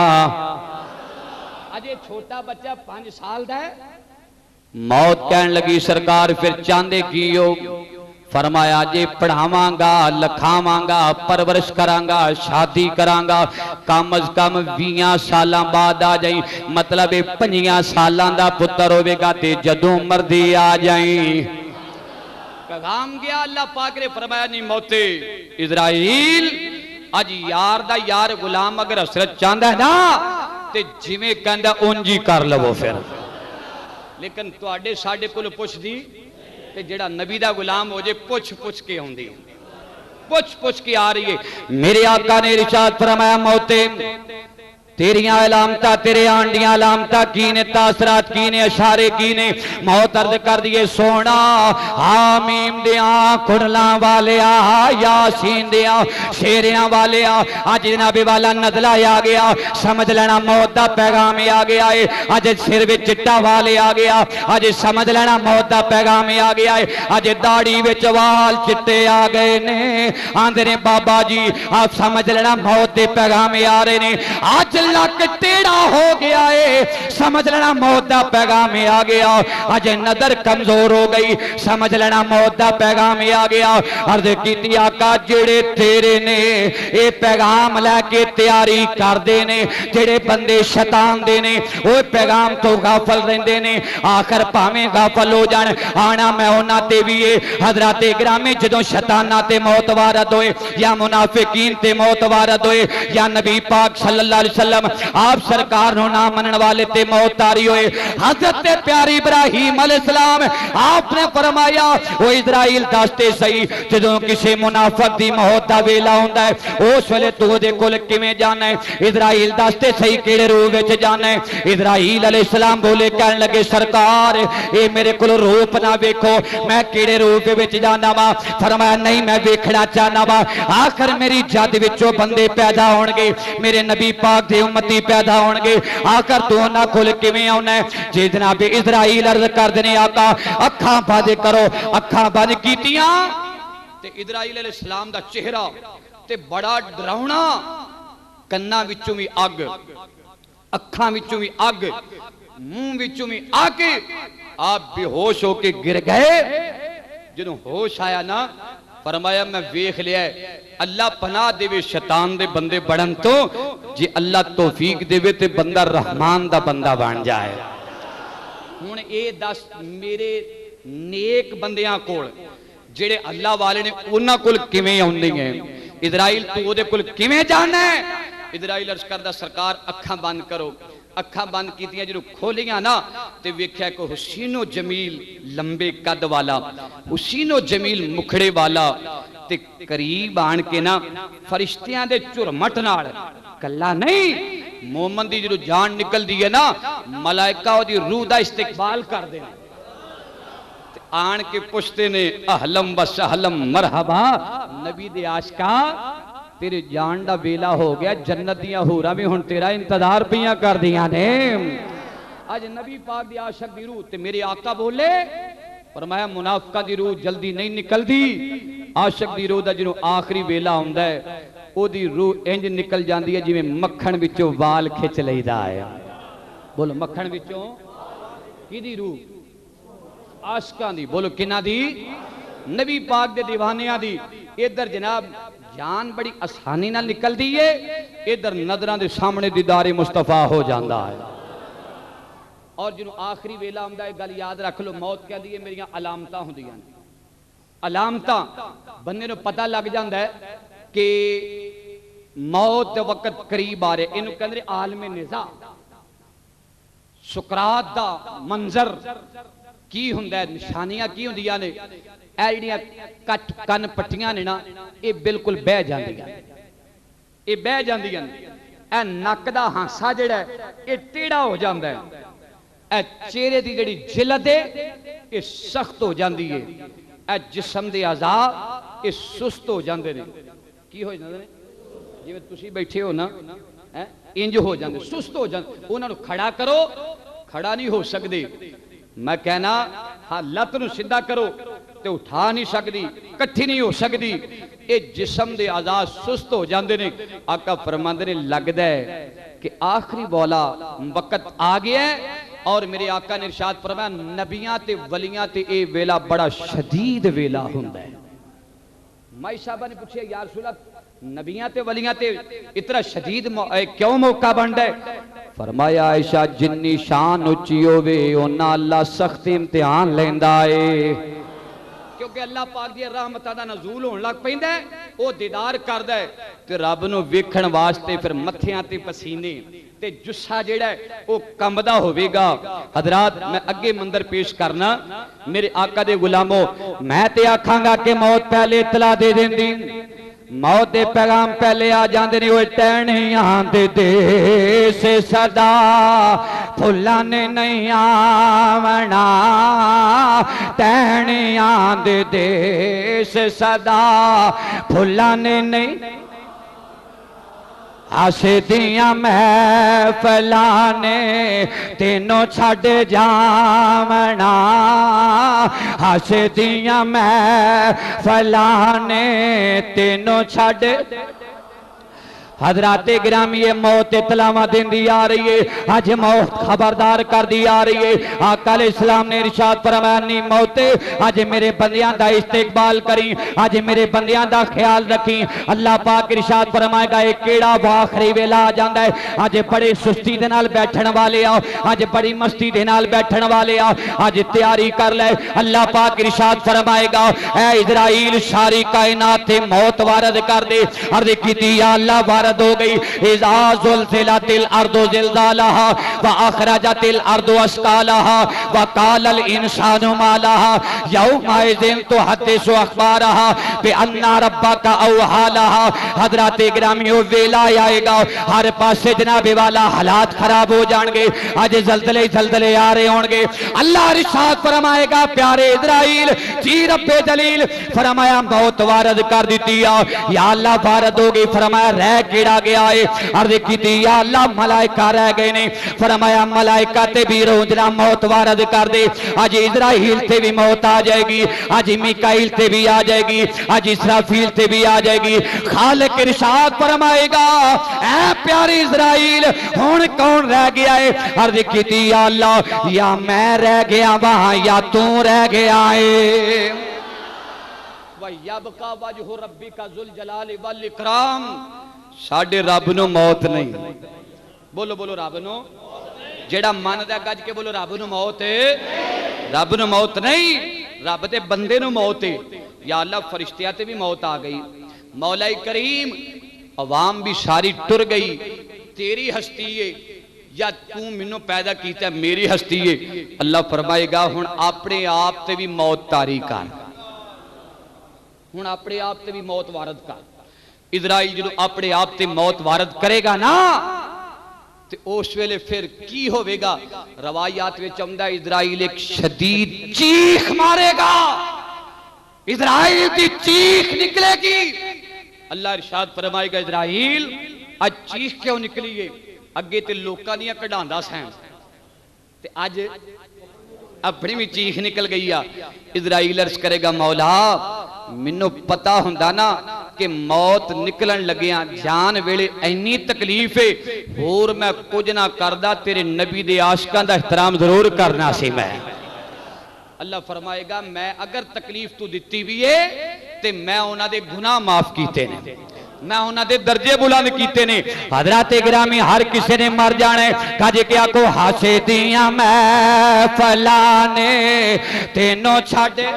अजे छोटा बच्चा 5 साल दा है। मौत कहन लगी सरकार फिर चाहते की हो? फरमाया जे पढ़ावांगा, लखावांगा, परवरिश करांगा, शादी करांगा, कम अज कम 20 साल बाद आ जाई। मतलब 5 सालों का पुत्र होगा ते जदों मर्जी आ जाई। पैगाम गया अल्लाह पाक ने फरमाया नहीं मौते इजराइल अज यार दा यार गुलाम अगर हसरत चाहता है ना ते जिवें कहंदा उंज ही कर लवो फिर। लेकिन तुहाडे साडे कोल पुछदी ते जेड़ा नबी दा गुलाम हो जे पुछ पुछ के आउंदी, पुछ पुछ के आ रही है। मेरे आका ने इरशाद फरमाया मौते तेरियां अलामता, तेरे आन दियां अलामता की ने, तासरात की ने, इशारे की ने। मौत अर्ज कर दिए सोना हामीम दिया कुड़ला वाले यासीन दिया शेरियां वाले अज जनाबे वाला नदला आ गया। समझ लेना मौत का पैगाम आ गया है। अज सिर में चिट्टा वाले आ गया, अज समझ लेना मौत का पैगाम आ गया है। अज दाढ़ी विच वाल चिट्टे आ गए ने, आंदे ने बाबा जी आप समझ लेना मौत के पैगाम आ रहे ने। आज लक टेढ़ा हो गया है, समझ लेना मौत का पैगाम आ गया। अज नजर कमजोर हो गई, समझ लेना मौत का पैगाम आ गया। अर्ज की आका जेड़े तेरे ने ये पैगाम लैके तैयारी करते ने, जेड़े बंदे शैतान दे ने वो पैगाम तो गाफल रहंदे ने। आखिर भावें गाफल हो जान, आना मैं उन्हां ते भी है। हजरत गिरामी जदों शैतानां ते मौत वारद होए या मुनाफिकीन ते मौत वारद होए या नबी पाक सल्लल्लाहु अलैहि वसल्लम आप सरकार नो ना मनन वाले ते मौत तारी होए। हजरत प्यारी इब्राहिम अलैहिस्सलाम आपने फरमाया वो इजराइल दसते सही जदों किसी मुनाफिक दी मौत दा वेला हुंदा है उस वेले तू ओदे कोल किवें जाना है? इजराइल दसते सही केड़े रूप विच जाना है? इजराइल अलैहिस्सलाम बोले कहन लगे सरकार ये मेरे कोल रूप ना वेखो, मैं केड़े रूप विच जाना वा? फरमाया नहीं मैं वेखना चाहना वा। आखिर मेरी जद विचों बंदे पैदा होणगे, मेरे नबी पाक दे उम्मती पैदा होणगे, आकर तू उन्हां कोल किवें आउणा है? जे जनाब इजराइल अर्ज करदे ने आका अखां बंद करो, अखां बंद कीतियां ते इजराइल अलैहिस्सलाम दा चेहरा ते बड़ा डरावना, कन्नां विचों भी अग, अखां विचों भी अग, मुंह विचों भी अग। आप बेहोश होके गिर गए। जदों होश आया ना फरमाया मैं वेख लिया अल्लाह पनाह देवे शैतान दे बंदे बनन तो, जे अल्लाह तौफीक देवे ते बंदा रहमान दा बंदा बन जाए। हुण ये दस मेरे नेक बंदियां कोल जेड़े अल्लाह वाले ने उन्हां कोल किवें आउंदे हैं? इजराइल तू ओदे कोल किवें जाना है? इजराइल अर्ज करदा सरकार अखां बंद करो। अखां बंद कीतियां जो खोलियां ना ते वेख्या को हुसैनो जमील लंबे कद वाला, हुसैनो जमील मुखड़े वाला ते करीब आन के ना फरिश्तियां दे झुरमट नाल कल्ला नहीं मोमन दी जो जान निकलदी है ना मलाइका ओदी रूह दा इस्तकबाल करदे ने, आन के पुछते ने अहलम व सहलम मरहबा नबी दे आशिका तेरे जान दा वेला हो गया, जन्नत दियां हूरां भी हुण तेरा इंतजार पियां करदियां ने। अज नबी पाक दी आशिक दी रूह ते मेरे आका बोले फरमाया मुनाफिका दी रूह जल्दी नहीं निकलती, आशिक दी रूह दा जिन्हों आखिरी वेला हुंदा है ओदी रूह इंज निकल जाती है जिवें मक्खण विचों वाल खिंच लईदा है। बोलो मक्खण विचों किहदी रूह? आशिकां दी। बोलो किन्हां दी? नबी पाक दे दीवानियां दी। इधर जनाब जान बड़ी आसानी नाल निकलदी है, इधर नजरां दे सामने दीदारे मुस्तफा हो जाता है। और जिन्हों आखिरी वेला आंदा है गल याद रख लो, मौत कहती है मेरिया अलामतां हुंदियां ने। अलामतां बंदे नूं पता लग जाता है कि मौत दे वक्त करीब आ रहे। इन्हूं कहंदे आलमे निज़ा, सुकरात दा मंजर की हुंदा है, निशानियां की हुंदियां ने। ਇਹ ਜਿਹੜੀਆਂ ਕੱਟ ਕੰਨ ਪੱਟੀਆਂ ਨੇ ਨਾ ਇਹ ਬਿਲਕੁਲ ਬਹਿ ਜਾਂਦੀਆਂ, ਇਹ ਬਹਿ ਜਾਂਦੀਆਂ ਨੇ। ਇਹ ਨੱਕ ਦਾ ਹਾਸਾ ਜਿਹੜਾ ਇਹ ਟੇੜਾ ਹੋ ਜਾਂਦਾ ਹੈ। ਇਹ ਚਿਹਰੇ ਦੀ ਜਿਹੜੀ ਜਿਲਦ ਹੈ ਇਹ ਸਖਤ ਹੋ ਜਾਂਦੀ ਹੈ। ਇਹ ਜਿਸਮ ਦੇ ਆਜ਼ਾ ਇਹ ਸੁਸਤ ਹੋ ਜਾਂਦੇ ਨੇ। ਕੀ ਹੋ ਜਾਂਦੇ ਨੇ? ਜਿਵੇਂ ਤੁਸੀਂ ਬੈਠੇ ਹੋ ਨਾ, ਇੰਜ ਹੋ ਜਾਂਦੇ, ਸੁਸਤ ਹੋ ਜਾਂਦੇ। ਉਹਨਾਂ ਨੂੰ ਖੜਾ ਕਰੋ, खड़ा नहीं हो सकते। मैं कहना हाँ लत नूं सीधा करो तो उठा नहीं सकती, कट्ठी नहीं हो सकती। ये जिसम के आजाद सुस्त हो जाते ने। आका फरमांदे ने लगता है कि आखिरी वाला वक्त आ गया है। और मेरे आका ने इरशाद फरमाया नबियां ते वलियां ते ये वेला बड़ा शदीद वेला हुंदा है। माई साहबा ने पूछे यार रसूल नबियां ते वलियां ते इतना शदीद क्यों मौका बनता है? फरमाया आयशा जिन्नी शान उच्ची होवे उन्ना अल्लाह सख्त इम्तिहान लेंदा है। क्योंकि अल्लाह पाक दी रहमतां दा नज़ूल होण लग पैंदा है, वो दीदार करदा है ते रब नूं वेखण वास्ते फिर मत्थियां ते पसीने ते जुस्सा जेड़ा है वो कंबदा होवेगा। हजरात मैं अगे मंदर पेश करना मेरे आका दे गुलामों, मैं ते आखांगा कि मौत पहले इतला दे देंदी, मौत दे पैगाम पहले आ जाते ने। टहनियां दे देश सदा फुल्लां ने नहीं आवना, टहनियां दे देश सदा फुल्लां ने नहीं हसदियां महफिलां ने तेनों छड़ जावना, हसदियां महफिलां ने तेनों छड़। हजराते गिरामी ये मौत इतलावा देंदी आ रही है, अज मौत खबरदार कर दी आ रही है। आका इस्लाम ने इरशाद फरमाया नी मौत अज मेरे बंदियां दा इस्तेकबाल करी, अज मेरे बंदियां दा ख्याल रखी। अल्लाह पाक इरशाद फरमाएगा एक केड़ा आखिरी वेला आ जाता है। अज बड़े सुस्ती दे नाल बैठण वाले आ, अज बड़ी मस्ती दे नाल बैठण वाले आ, अज तैयारी कर ले। अल्लाह पाक इरशाद फरमाएगा ऐ इजराइल सारी कायनात ते मौत वारद कर दे। अर्ज़ कीती या अल्लाह वारद हो गई। इज़ा ज़ुल्ज़िलतिल अर्दु ज़िल्ज़ालहा व अख़रजतिल अर्दु अस्क़ालहा व क़ालल इंसानु मा लहा यौमइज़िन तुहद्दिसु अख़बारहा बिअन्ना रब्बका औहा लहा। हज़रात गिरामियों वेला आएगा, हर पासे जनाबे वाला हालात खराब हो जाएंगे। आज जल्दले जल्दले आ रहे होंगे। अल्लाह इरशाद फरमाएगा प्यारे इज़राइल जी रब्बे जलील फरमाया मौत वारद कर दी या अल्लाह वारद हो गई। फरमाया रह केड़ा गया है? अर्ज़ कीती या अल्लाह मलाइका रह गए ने। फरमाया मलाइका ते भी रोजना मौत वारद कर दे। आज इज़राइल ते भी मौत आ जाएगी, आज मिकाइल ते भी आ जाएगी, आज इसराफील ते भी आ जाएगी। खालिक इरशाद फरमाएगा ऐ प्यारे इज़राइल हुण कौन रह गया है? अर्ज़ कीती या अल्लाह या मैं रह गया वहां या तू रह गया है। वयबका वजहु रब्बिका ज़ुल जलाल वल इकराम। साडे रब नूं मौत नहीं। बोलो बोलो रब नूं जेड़ा मनदा गज के बोलो रब नूं मौत है। रब नूं मौत नहीं, रब दे बंदे नूं मौत है। या अल्लाह फरिश्तियां ते भी मौत आ गई। मौला करीम अवाम भी सारी टुर गई। तेरी हस्ती है या तू मैनू पैदा किया मेरी हस्ती है। अल्लाह फरमाएगा हुण अपने आप ते भी मौत तारी कर, हुण अपने आप ते भी मौत वारद कर। इज़राइल जो अपने आप ते मौत वारद करेगा ना ते उस वेले फिर की होवेगा? रवायात विच आउंदा इज़राइल एक शदीद चीख मारेगा, इज़राइल की चीख निकलेगी। अल्लाह इरशाद फरमाएगा इज़राइल आज चीख क्यों निकली है? अगे ते लोकां दियां कढांदा सैं ते अज अपनी भी चीख निकल गई आ। इजराइल अर्ज करेगा मौला मैनू पता हुंदा ना कि मौत निकलन लगिया जान वेले इन्नी तकलीफ है होर मैं कुछ ना करदा तेरे नबी दे आशिकां दा एहतराम जरूर करना सी। मैं अल्लाह फरमाएगा मैं अगर तकलीफ तू दिती भी है ते मैं उन्हां दे गुनाह माफ कीते ने, मैं उन्होंने दर्जे बुलंद किए ने। हजरत गिरामी हर किसी ने मर जाना है। कज क्या को हासे दिया मैं फलाने तेनों छाड़े।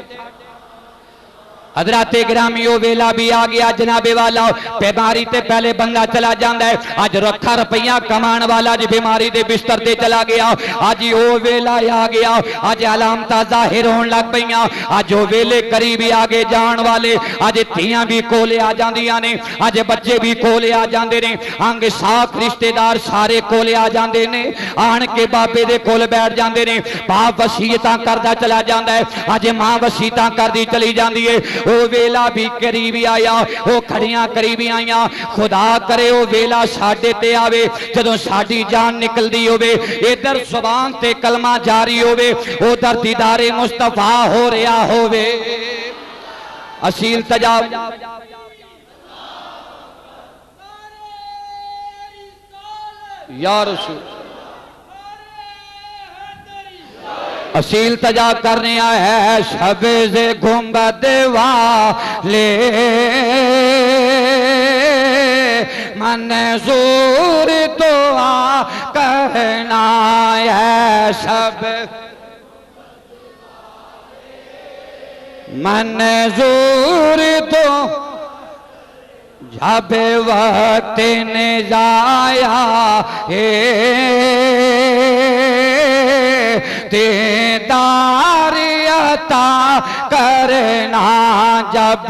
हजरत गिरामी वो वेला भी आ गया जनाबे वाला बीमारी ते पहले बंदा चला जाता है। अज रखा रुपया कमान वाला जी बीमारी दे बिस्तर ते चला गया। अज वो वेला आ गया, अज अलामत जाहिर होने लग पई। अज वो वेले करीब आगे जान वाले, अज धियां भी कोले आ जांदियां ने, अज बच्चे भी कोले आ जाते ने, अंग साख रिश्तेदार सारे कोले आ जाते ने, आन के बाबे दे कोल बैठ जाते ने। बाप वसीयतां करदा चला जाता है, अज मां वसीयतां करदी चली जाती है। वो वेला भी करीब आया, वो खड़ियां करीब आईया। खुदा करे वो वेला साडे ते आवे जदों साडी जान निकलदी होवे, इधर जुबान ते कलमा जारी होवे, उधर दीदारे मुस्तफा हो रहा होवे। असील तजाब या रसूल असील तजा करने आया है। शबे से गुंबद वाले मंजूर दुआ कहना है। सब मंजूर तो जब वक्त ने जाया तेदार अता करना जब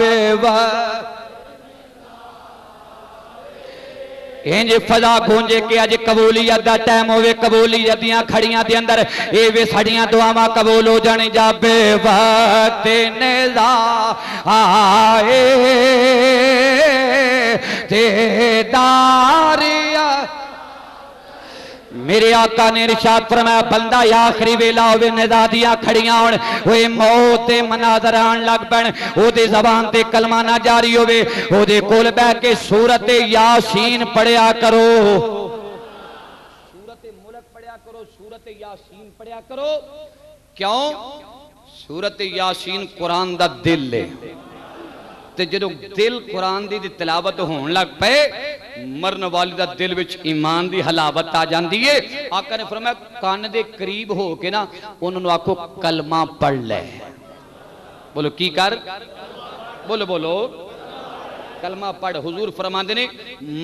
इंज फजा गूंजे के अज कबूलियत का टाइम होवे, कबूलियत दियां खड़ियां दे अंदर ये वे साड़ियां दुआवां कबूल हो जाने। जब वक्त नेज़ा आए तेदारिया मेरे आका ने इरशाद फरमाया बंदा या आखिरी वेला होवे निज़ादियां खड़ियां होण, ओए मौत दे मनाज़र आण लग पैण, ओदे ज़बान ते कलमा ना जारी होवे, ओदे कोल बैठ के सूरत यासीन पढ़िया करो, सूरत मुल्क पढ़िया करो, सूरत यासीन पढ़िया करो। क्यों? सूरत यासीन कुरान दा दिल है, ते जदों दिल कुरान दी तिलावत होण लग पे मरन वाली दा दिल विच ईमान दी हलावत आ जांदी है। आका ने फरमाया कान दे करीब हो के ना उन्हां नूं आखो कलमा पढ़ ले। बोलो की कर, बोलो बोलो कलमा पढ़। हुजूर फरमांदे ने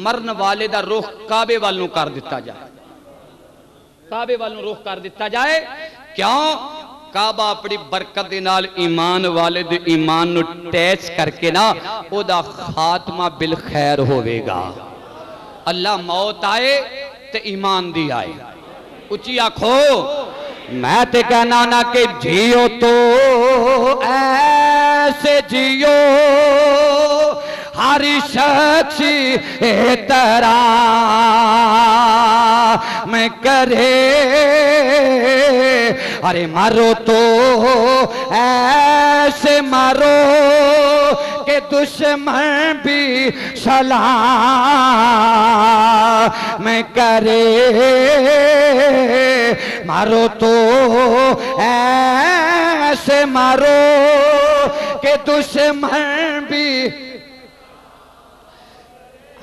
मरन वाले दा रुख काबे वाल नूं कर दिता जाए, काबे वाल नूं रुख कर दिता जाए। क्यों? काबा अपनी बरकत दे नाल ईमान वाले दे ईमान नूं टैच करके ना ओदा खात्मा बिल खैर होवेगा। अल्लाह मौत आए ते ईमान दी आए। उची आखो मैं ते कहना ना कि जियो तो ऐसे जियो हर शख्स तरह में करे, अरे मारो तो ऐसे मारो के दुश्मन भी सलाम में करे, मारो तो ऐसे मारो के दुश्मन भी।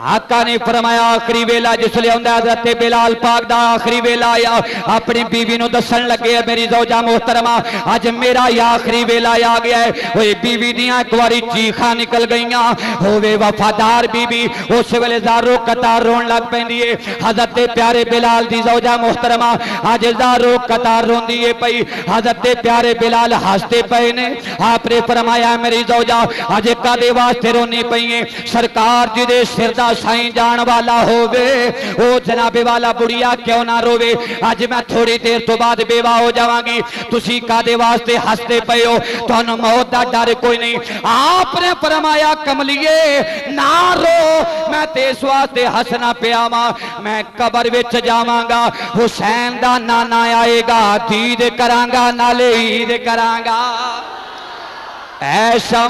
आका ने फरमाया आखिरी वेला जिसले आंदा हज़रत बिलाल पाक दा आखिरी वेला आया, अपनी बीवी नूं दसन लगे मेरी ज़ौजा मोहतरमा अज मेरा आखिरी वेला आ गया है। ओए बीवी दियां एक बारी चीखां निकल गईयां, होवे वफादार बीबी उस वेले ज़ारो कतार रोन लग पैंदी है। हज़रत प्यारे बिलाल दी ज़ौजा मोहतरमा अज ज़ारो कतार रोंदी है पई। हज़रत प्यारे बिलाल हंसते पे ने। आपने फरमाया मेरी ज़ौजा अज कादे वास्ते रोनी पई है? सरकार जिहदे सिर दा साईं जान वाला होवे ओ जनाबे वाला बुढ़िया क्यों ना रोवे। अज मैं थोड़ी देर तो बाद बेवा हो जावांगी, तुसी कादे वास्ते हसते पे हो, तुहानू मौत दा डर कोई नहीं। आपने फरमाया कमलिए ना रो, मैं ते इस वास्ते हसना पिया वा, मैं कबर विच जावांगा, हुसैन दा नाना आएगा, दीद करांगा नाले ईद करांगा। ऐसा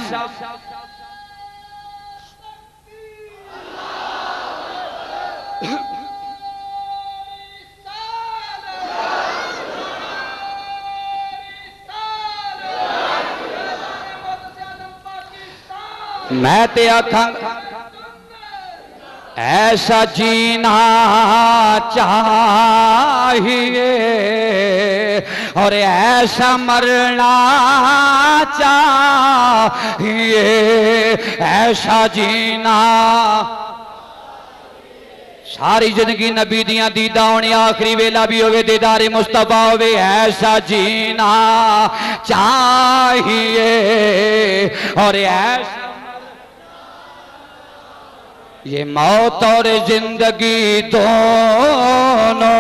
मैं ते आखां ऐसा जीना चाहिए और ऐसा मरना चाहिए, ऐसा जीना सारी जिंदगी नबी दियां दीदा होने, आखिरी वेला भी होवे दीदारे मुस्तफा होवे, ऐसा जीना चाहिए और ऐसा ये मौत और जिंदगी दोनों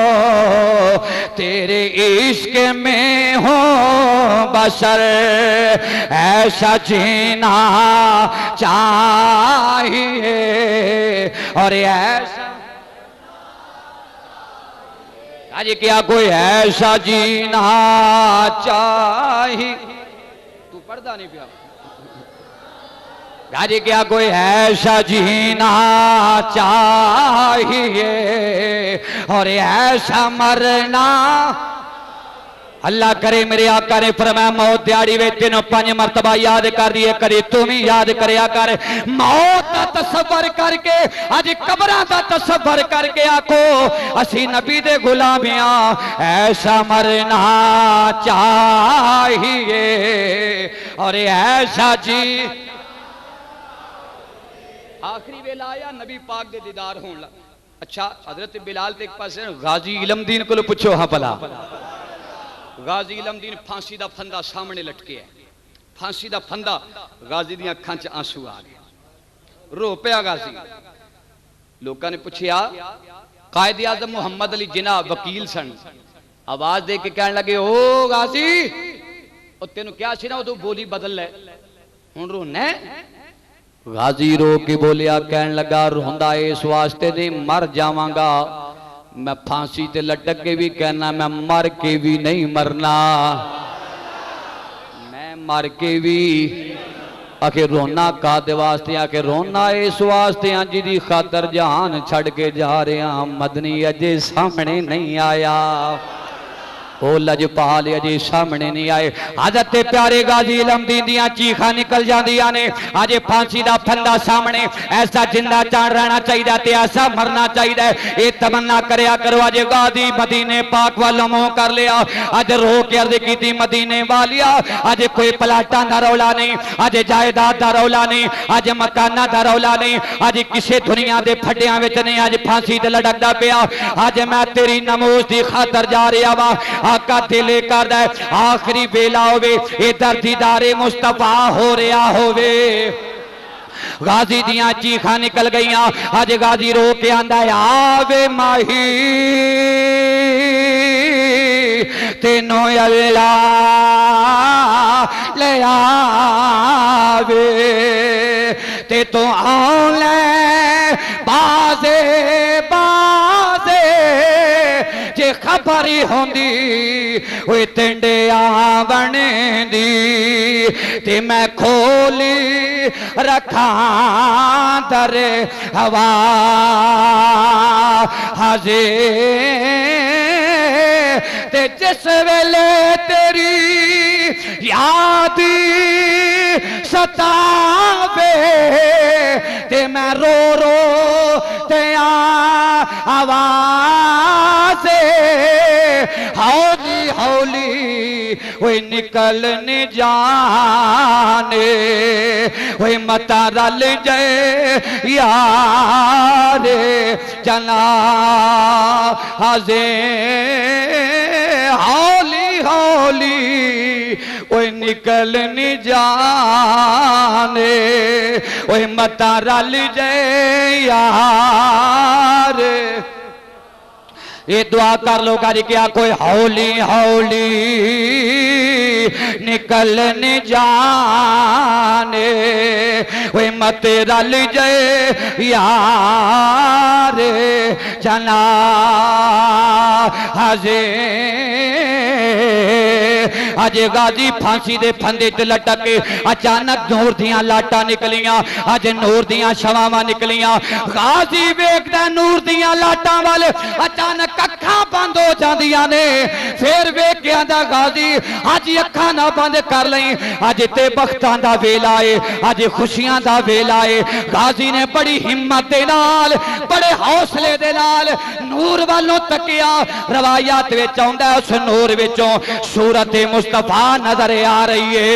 तेरे इश्क में हो बसर, ऐसा जीना चाहिए और ऐसा आज क्या कोई ऐसा जीना चाहिए। तू पढ़दा नहीं पिया राजे, क्या कोई ऐसा जीना चाहिए और ऐसा मरना। अल्लाह करे मेरे आका ने फरमाया मौत दिहाड़ी वे तेनों 5 मरतबा याद कर दिए करे, तू भी याद करया कर। मौत का तसव्वुर करके अज कब्रां का तसव्वुर करके आखो असी नबी दे गुलाम हां, ऐसा मरना चाहिए और ऐसा जी। आखिरी वेला आया नबी पाक दे दीदार होने लगा। अच्छा हजरत बिलाल ते एक पासे गाजी इलमदीन को पूछो, हाँ भला गाजी इलमदीन फांसी दा फंदा सामने लटके है, फांसी दा फंदा, गाजी दी अखां च आंसू आ गए, रो पिया गाजी। लोगों ने पूछा कायदे आजम मुहम्मद अली जिन्ना वकील सन, आवाज दे के कहने लगे ओ गाजी ओ तेन क्या सी ना उदों बोली बदल ले, हुण रोना। गाजी रो के बोलिया, कहने लगा रोंदा इस वास्ते नहीं मर जावांगा, मैं फांसी ते लटक के भी कहना मैं मर के भी नहीं मरना, मैं मर के भी। आखिर रोना कादे वास्ते, आखिर रोना इस वास्ते जिदी खातर जहान छड़ के जा रहे मदनी अजे सामने नहीं आया, ओ लजपाल अजे सामने नहीं आए। हज़रत प्यारे गाजी इलमदीन दियां चीखां निकल जांदियां ने, अजे फांसी दा फंदा सामने, ऐसा जिंदा चाण रहना चाहिए ते ऐसा मरना चाहिए। ये तमन्ना करया करो। अजे गाजी मदीने पाक वालों मुंह कर लिया, अज रो के अर्ज की मदीने वालिया, अजे कोई प्लाटां दा रौला नहीं, अजे जायदाद दा रौला नहीं, अज मकाना दा रौला नहीं, अज किसी दुनिया के फड्डियां विच नहीं, अज फांसी ते लटकदा पिया। अज मैं तेरी नमूज की खातर जा रहा वा, आका दिले करदा आखिरी वेला होवे, इधर दीदारे मुस्तफा हो रहा होवे। गाजी दियां चीखां निकल गईयां, अज गाजी रो के आंदा आवे माही तेनो अल्लाह ले आवे ते तो आले बाजे बाजे, जे खबर होंदी ओए टिंडे आवण दी ते मैं खोली रखा दर हवा हजे ते जिस वेले तेरी याद सतावे ते मैं रो रो ते आवाज़ हौली हौली वही निकल न जाने, वही मता रल जाए यार जना हजे हौली हौली ओए निकल नहीं जाने, ओए मता रल जाए यार। ये दुआ कर लो गाजी क्या कोई हौली हौली निकल न जाने, वे मत रल जाए यार चना हजे। अज गाजी फांसी दे फंदे च लटक के अचानक नूर दियां लाटा निकलियां, अज नूर दियां शवावां निकलियां। गाजी वेखदा नूर दियां लाटां वाल, अचानक अखां बंद हो जांदियां ने। फिर वेख के आंदा गाजी अज अखां ना बंद कर लई, अज ते बख्तां दा वेला है, अज खुशियां दा वेला है। गाजी ने बड़ी हिम्मत दे नाल, बड़े हौसले दे नाल नूर वालों तकिया। रवायत विच आउंदा है उस नूर विचों सूरत मुस्तफा नजर आ रही है।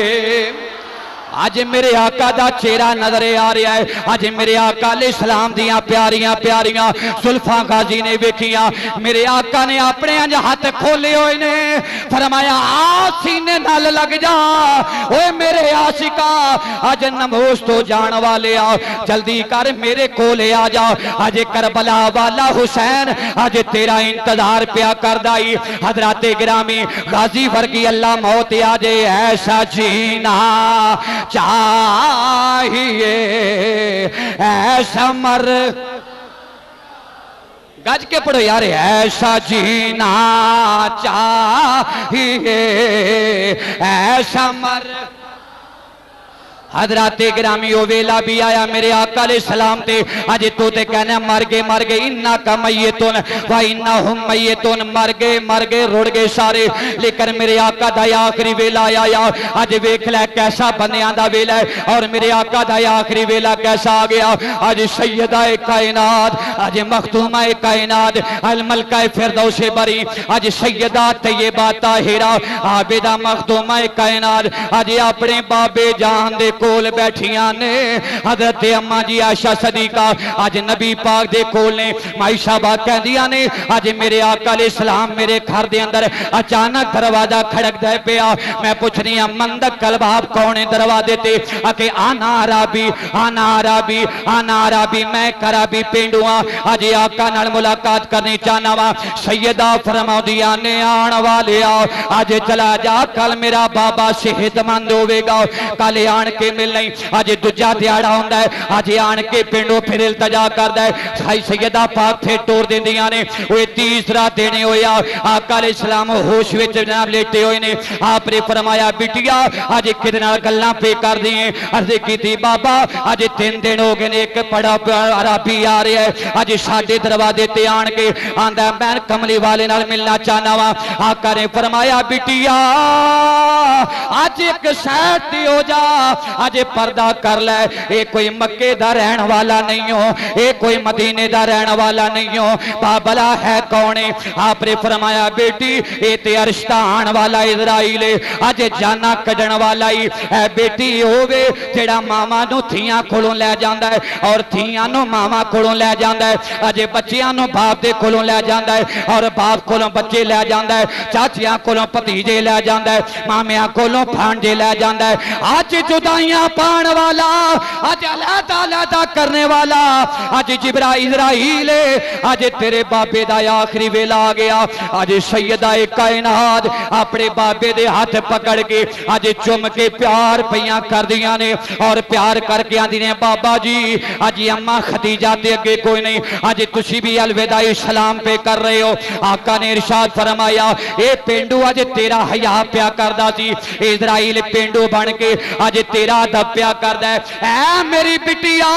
आज मेरे आका दा चेहरा नजर आ रहा है। आज मेरे आका अलैहिस्सलाम दियां प्यारियां प्यारियां सुल्फा गाजी ने वेखियां। मेरे आका ने अपने अंज हाथ खोले हुए ने, फरमाया आ सीने नाल लग जा ओए मेरे आशिका। आज नमोज तो जान वाले आ, जल्दी कर मेरे कोले आ जा। आज करबला वाला हुसैन आज तेरा इंतजार पिया करदा ही। हजरत गिरामी गाजी वर्गी अल्लाह मौत आ जाए ऐसा जीना चाहिए, ऐसा मर गज के पढ़ो यार, ऐसा जीना चाहिए ऐसा मर। हजरत गिरामी ओ वेला भी आया मेरे आका अलैहिस्सलाम ते। अज तू ते कहना मर गए इन्ना का मैयतुन व इन्ना हुम मैयतुन, मर गए रुड़ गए सारे। लेकिन मेरे आका दा आखिरी वेला आया। अज वेख लै कैसा बंदियां दा वेला है और मेरे आका दा आखिरी वेला कैसा आ गया। अज सैयदा कायनात, अज मखदूमा कायनात, अल मलका फिरदौस बरी, अज सैयदा तैयबा ताहिरा आबिदा मखदूमा कायनात अज अपने बाबे जान दे कोल बैठियां ने। हजरत अम्मा जी आयशा सदीका अज नबी पाक दे कोल ने। मायशा बाग कहदियां ने अज मेरे आका अलैहिस्सलाम मेरे घर दे अंदर अचानक दरवाजा खड़कदा पिया। मैं पुछनी हां मंदक कलबाब कौन है दरवाजे ते? आके आना अराबी आना अराबी आना अराबी, मैं कराबी पेंडुआ अज आका नाल मुलाकात करनी चाहना वा। सैयदा फरमाउदियां ने आण वाले आओ अज चला जा, कल मेरा बाबा सेहतमंद होवेगा, कल आण के मिलना। अज दूजा दिहाड़ा होंदा है, अज आण के पिंडों फिर इल्तजा करदा है। साई सैयदा पाक फिर टोर दिंदियां ने। ओए तीसरा दिन होया आका अलैहिस्सलाम होश विच जनाब लेटे हुए ने। आपने फरमाया बिटिया अज किदे नाल गल्लां पे कर दी है? अर्ज कीती बाबा अज 3 दिन हो गए ने, एक बड़ा अराबी आ रहा है अज साडे दरवाजे ते आण के आंदा मैं कमली वाले नाल मिलना चाहना वा। आका ने फरमाया बिटिया अज एक साइड ते हो जा, अज पर्दा कर ले। ये कोई मक्के दा रहन वाला नहीं हो, ये कोई मदीने दा रहन वाला नहीं हो। बाबला है कौन है? आपने फरमाया बेटी ये ते अर्श दा आण वाला इजराइल है, अज जाना कढण वाला ही है। बेटी होवे जेड़ा मावां नूं धीआं कोलों लै जांदा है और धीआं नूं मावां कोलों लै जांदा है। अज बच्चियां नूं बाप दे कोलों लै जांदा है और बाप कोलों बच्चे लै जांदा है, चाचियां कोलों भतीजे लै जांदा है, मामियां कोलों भांजे लै जांदा है। अज जुदाइयां पाण वाला, अज अलहदा करने वाला अज जिब्राइल इजराइल है। अज तेरे बाबे दा आखिरी वेला आ गया। अज सैयदा कायनात अपने बाबे दे हाथ पकड़ के अज चुम के प्यार पईयां कर दियां ने और प्यार करके आंदी ने बाबा जी अज अम्मा खदीजा ते अगे कोई नहीं, अज तुसी भी अलविदाई सलाम पे कर रहे हो। आका ने इरशाद फरमाया ए पेंडू अज तेरा हया प्या करदा सी, इजराइल पेंडू बन के अज तेरा अदब प्या करदा है। ऐ मेरी बिटिया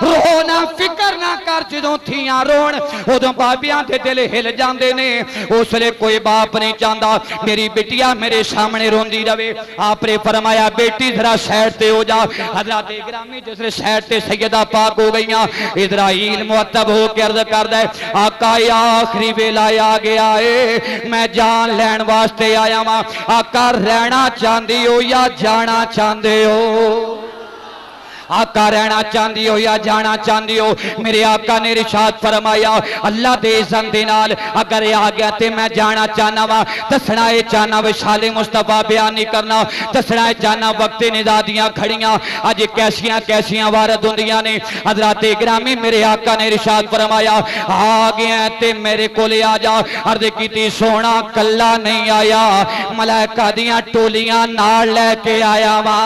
रो ना, फिक्र ना कर, जदों थियां रोण उदों बाबियां दे दिल हिल जांदे ने। उसले कोई बाप नहीं चाहता मेरी बिटिया मेरे सामने रोंदी रवे। आपने फरमाया बेटी जरा साइड ते हो जा। हजरत गिरामी जिसले साइड ते सैयदा पाक हो गईयां, इजराइल मुअत्तब हो के अर्ज करदा है आका आखिरी वेला आ गया है, मैं जान लैण वास्ते आया वां। आका रहना चाहती हो या जाना चाहते हो? आका रहना चाहती हो या जाना चाहती हो, मेरे आका ने इरशाद फरमाया अल्लाह दे इज़्ज़त दे नाल अगर आ गया तो मैं जाना चाहना वा, दसना ये चाहना विशाले मुस्तफा बयान नहीं करना, दसना चाहना वक्त निदा दियां खड़ियां अज कैसियां कैसियां वारद होंदियां ने। हज़रात गिरामी मेरे आका ने इरशाद फरमाया आ गया ते मेरे कोले आ जा। अर्ज़ कीती सोना कल्ला नहीं आया, मलाइका दियां टोलियां नाल लेके आया वा।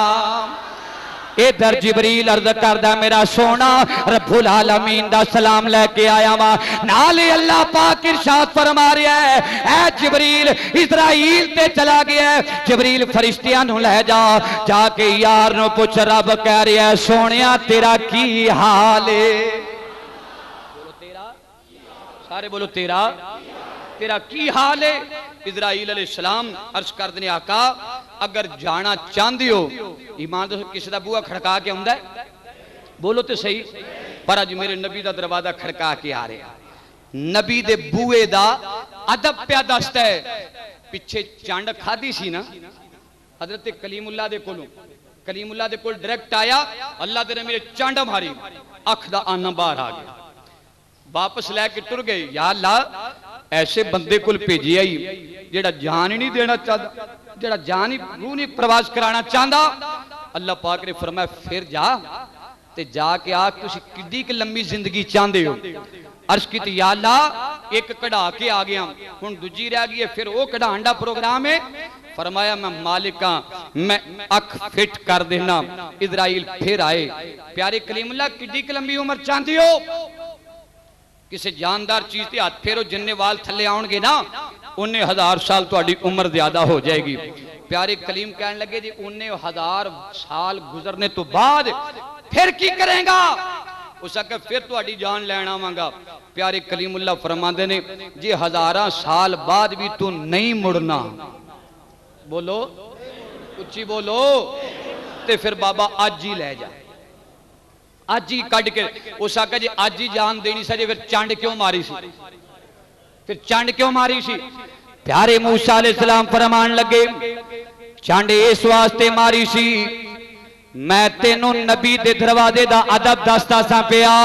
इधर जिबरील अर्ज करदा मेरा सोना रब्बुल आलमीन दा सलाम लेके आया वा। नाले अल्लाह पाक इरशाद फरमा रहा है ऐ जिबरील इजराइल ते चला गया है, जिबरील फरिश्तियां नु ले जा, जाके यार नु पुछ रब कह रहा है सोनिया तेरा की हाल है। बोलो तेरा, सारे बोलो तेरा, तेरा की हाल है। इजराइल अलैहिस्सलाम अर्ज कर देने आका अगर जाना चाहते हो, ईमान दसो किसी का बूहा खड़का के आंदा है, बोलो तो सही, पर अज मेरे नबी का दरवाजा खड़का के आ रहा। नबी दे बूहे दा अदब पिया दसदा है। पिछे चंड खाधी सी ना हजरत कलीमुल्लाह दे कोलों, कलीमुल्लाह दे कोल डायरेक्ट आया, अल्लाह तेरे मेरे चंड मारी, अख दा आना बाहर आ गया, वापस लैके टुर गए। या अल्लाह ऐसे बंदे को भेजी आई जेड़ा जान ही नहीं देना चाहता, जेड़ा जान ही रूह नहीं प्रवास कराना चाहता। अल्लाह पाक ने फरमाया फिर जा ते जाके आ तुसी किड्डी कि लंबी जिंदगी चाहते हो। अर्ज की या अल्लाह एक कढ़ा के आ गया, हुण दूजी रह गई है, फिर वो कढ़ाण दा प्रोग्राम है। फरमाया मैं मालिका मैं अख फिट कर देना। इजराइल फिर आए, प्यारे कलीमुल्लाह किड्डी कि लंबी उम्र चाहती हो? किसी जानदार चीज के हाथ फेरो जिन्ने वाल थले आउणगे ना उन्ने 1000 साल तुहाडी उम्र ज्यादा हो जाएगी। प्यारे कलीम कहने लगे जी उन्ने 1000 साल गुजरने तो बाद फिर की करेगा? उस आखे फिर तुहाडी जान लैण आवांगा। प्यारे कलीमुल्लाह फरमांदे ने जी 1000 साल बाद भी तू नहीं मुड़ना, बोलो उच्ची बोलो, ते फिर बाबा अज ही लै जा, अज ही कट के। उस आखा जी अज ही जान देनी सी, फिर चंड क्यों मारी सी, फिर चंड क्यों मारी सी? प्यारे मूसा अलैहिस्सलाम फरमान लगे चंड इस वास्ते मारी सी मैं तेनों नबी दे दरवाजे दा अदब दसदा सा पिया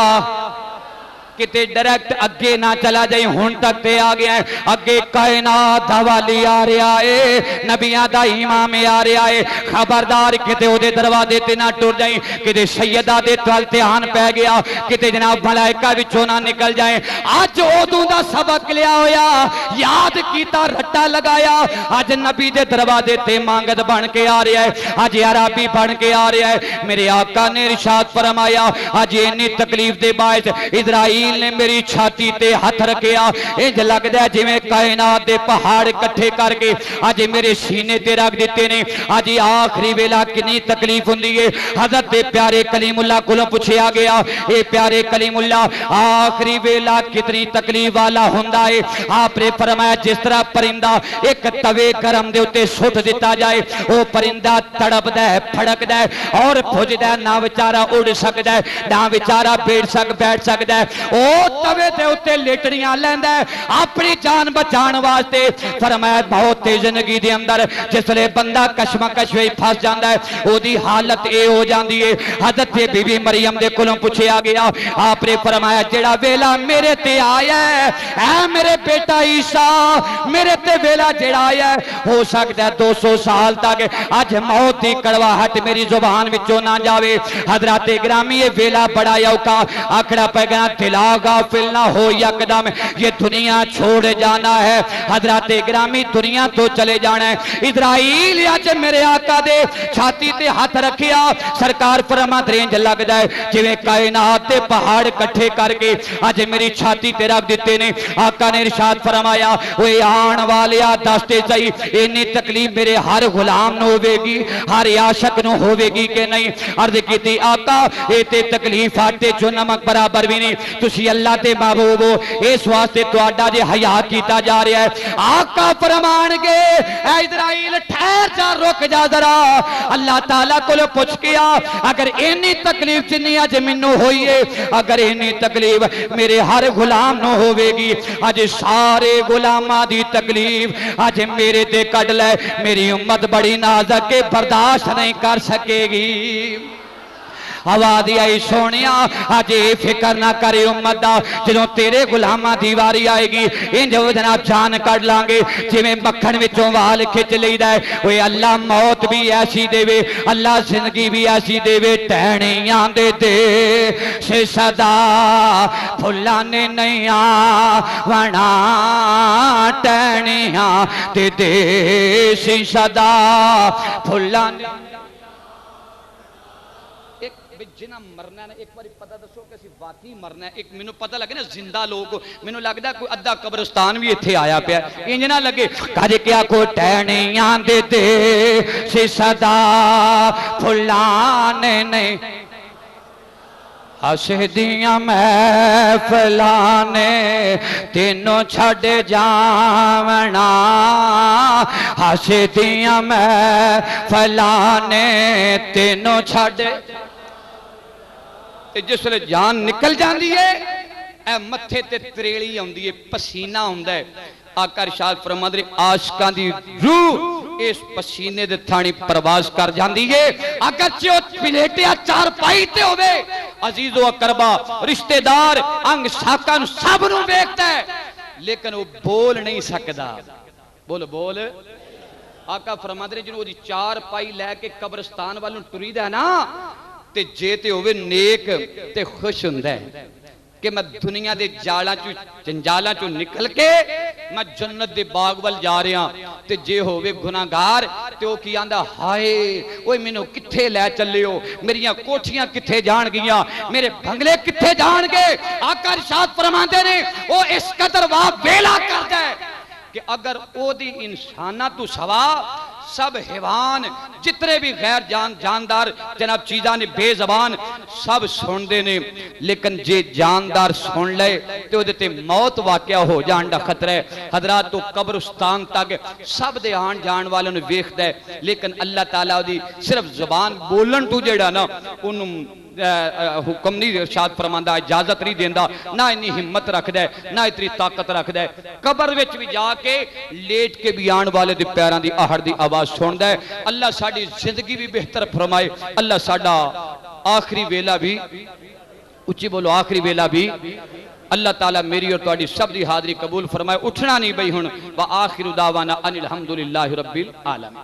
किते डायरेक्ट अगे ना चला जाए, हुण तक ते आ गया है। अगे कायनात दा वाली आ रहा है, नबियां दा इमाम आ रहा है, खबरदार किते ओदे दरवाजे ते ना टुर जाए, किते सैयदा दे तल ध्यान पै गया, किते जनाब मलाइका विचों ना निकल जाए। अज उदों दा सबक लिया होया, याद कीता, रट्टा लगाया, अज नबी दे दरवाजे ते मांगद बन के आ रहा है, अज अराबी बन के आ रहा है। मेरे आका ने इरशाद फरमाया अज इन्नी तकलीफ दे बायस इजराइल ने मेरी छाती ते हथ रखिया, इंज लगदा है जिवें कायनात दे पहाड़ इकट्ठे करके अज मेरे सीने ते रख दिते ने। अज आखिरी वेला कितनी तकलीफ हुंदी है। हज़रत दे प्यारे कलीमुल्लाह कोलों पूछया गया ए प्यारे कलीमुल्लाह आखिरी वेला कितनी तकलीफ वाला हुंदा है? आपने फरमाया जिस तरह परिंदा एक तवे गरम दे उत्ते सुट दिता जाए, वो परिंदा तड़पदा है, फड़कदा है और भुजदा है, ना बेचारा उड़ सकदा है, ना बेचारा बैठ सकदा है। ओ तवे दे उत्ते लेटड़ियां लैंदा है अपनी जान बचाने वास्ते। फरमाया बहुत तेज जिंदगी दे अंदर जिसले बंदा कशमकश में फस जाता है ओदी हालत ये हो जाती है। हज़रत बीबी मरियम दे कोलों पूछया गया, आपने फरमाया जेड़ा वेला मेरे ते आया है ऐ मेरे बेटा ईसा, मेरे ते वेला जेड़ा आया है हो सकता है 200 साल तक अज मौत की कड़वाहट मेरी जुबान विचों ना जावे। हजरत गिरामी ये वेला बड़ा औखा, आखड़ा पैगा दिला गाफिल ना हो यकदम ये दुनिया छोड़ जाना है। हजरत गिरामी दुनिया तो चले जाना है। इजराइल अज मेरे आका दे छाती ते हाथ रखिया, सरकार फरमाते रेंज लगदा है जिवें कायनात दे पहाड़ इकट्ठे करके अज मेरी छाती ते रख दिते ने। आका ने इरशाद फरमाया ओए आण वालिया दसते सही इन्नी तकलीफ मेरे हर गुलाम नु होवेगी, हर आशिक नु होवेगी कि नहीं? अर्ज कीती आका ये ते तकलीफ आटे चो नमक बराबर भी नहीं, तुसी अल्लाह ते महबूब हो इस वास्ते तुहाडा जे हया कीता जा रहा है। आका फरमानगे ऐ इजराइल ठहर जा, रुक जा जरा, अल्लाह ताला कोलों पुछ के आ अगर इन्नी तकलीफ जिन्नी अज मैनू होई है, अगर इन्नी तकलीफ मेरे हर गुलाम नु होवेगी, अज सारे गुलामां दी तकलीफ अज मेरे ते कढ लै, मेरी उम्मत बड़ी नाज़ुक है बर्दाश्त नहीं कर सकेगी। आवाज आई सोनिया अजे फिक्र ना करे उम्मत दा, जो तेरे गुलामां दी वारी आएगी इंज जनाब जान कढ़ लांगे जिवें मक्खन विचों वाल खिच लईदा है। ओए अल्लाह मौत भी ऐसी देवे, अल्लाह जिंदगी भी ऐसी देवे, टहनियां दे से सदा फुल्लां ने नहीं वना टहनियां दे से सदा फुल्लां ने। जिन्हें मरना है एक बार पता दसो कि असं वाकई मरना है। एक मैनू पता लगे ना जिंदा लोग, मैनू लगता कोई अद्धा कब्रिस्तान भी इत्थे आया पिया, इंज ना लगे कज क्या को टहनियां दे से सदा फुल्लां ने नहीं हसदियां महफिलां ने तेनों छड़ जावना, हसदियां महफिलां ने तेनों छड़। जिस वे जान निकल जाती है ए मथे ते त्रेली आउंदी है, पसीना आउंदा है। आका इरशाद फरमांदे आशिकां दी रूह इस पसीने दे थानी परवाज कर जाती है। अगर चो पलेटिया चार पाई ते होवे अजीजो अकरबा रिश्तेदार अंग साका सब नूं वेखदा है, लेकिन वो बोल नहीं सकदा। बोल बोल आका फरमांदे जिन्हों ओदी चार पाई लैके कब्रिस्तान वालों टुरीदा है ना, ते जे ते होवे नेक ते खुश हुंदा है कि मैं दुनिया दे जालां चों जंजालां चों निकल के मैं जन्नत दे बाग वल जा रहा। ते जे होवे गुनाहगार ते ओ की आंदा हाय ओए मैनू किथे लै चले हो, मेरियां कोठियां किथे जान गियां, मेरे बंगले किथे जाणगे। आका इरशाद फरमांदे ने ओ इस कदर वाह वेला करदा है कि अगर ओदी इंसाना तू सवा सब हैवान जितने भी गैर जानदार जनाब चीज़ां ने बेजबान सब सुनते ने, लेकिन जे जानदार सुन ले तो ते मौत वाकया हो जाने का खतरा है। हजरात तो कब्रिस्तान तक सब दे आन जान वालों ने वेखदा है, लेकिन अल्लाह ताला दी सिर्फ जुबान बोलन तू जेड़ा ना उन्होंने हुक्म नहीं इरशाद फरमांदा, इजाजत नहीं देंदा, ना इन्नी हिम्मत रखदा है ना इतनी ताकत रखदा है। कबर विच भी जाके लेट के भी आने वाले दे पैरां दी आहड़ दी आवाज सुनदा है। अल्लाह साडी जिंदगी भी बेहतर फरमाए, अल्लाह साडा आखिरी वेला भी उच्ची बोलो आखिरी वेला भी अल्लाह ताला मेरी और तुहाडी सब दी हाज़री कबूल फरमाए। उठना नहीं बई हुण व आखिरु दावाना अनिल हम्दुलिल्लाहि रब्बिल आलमीन।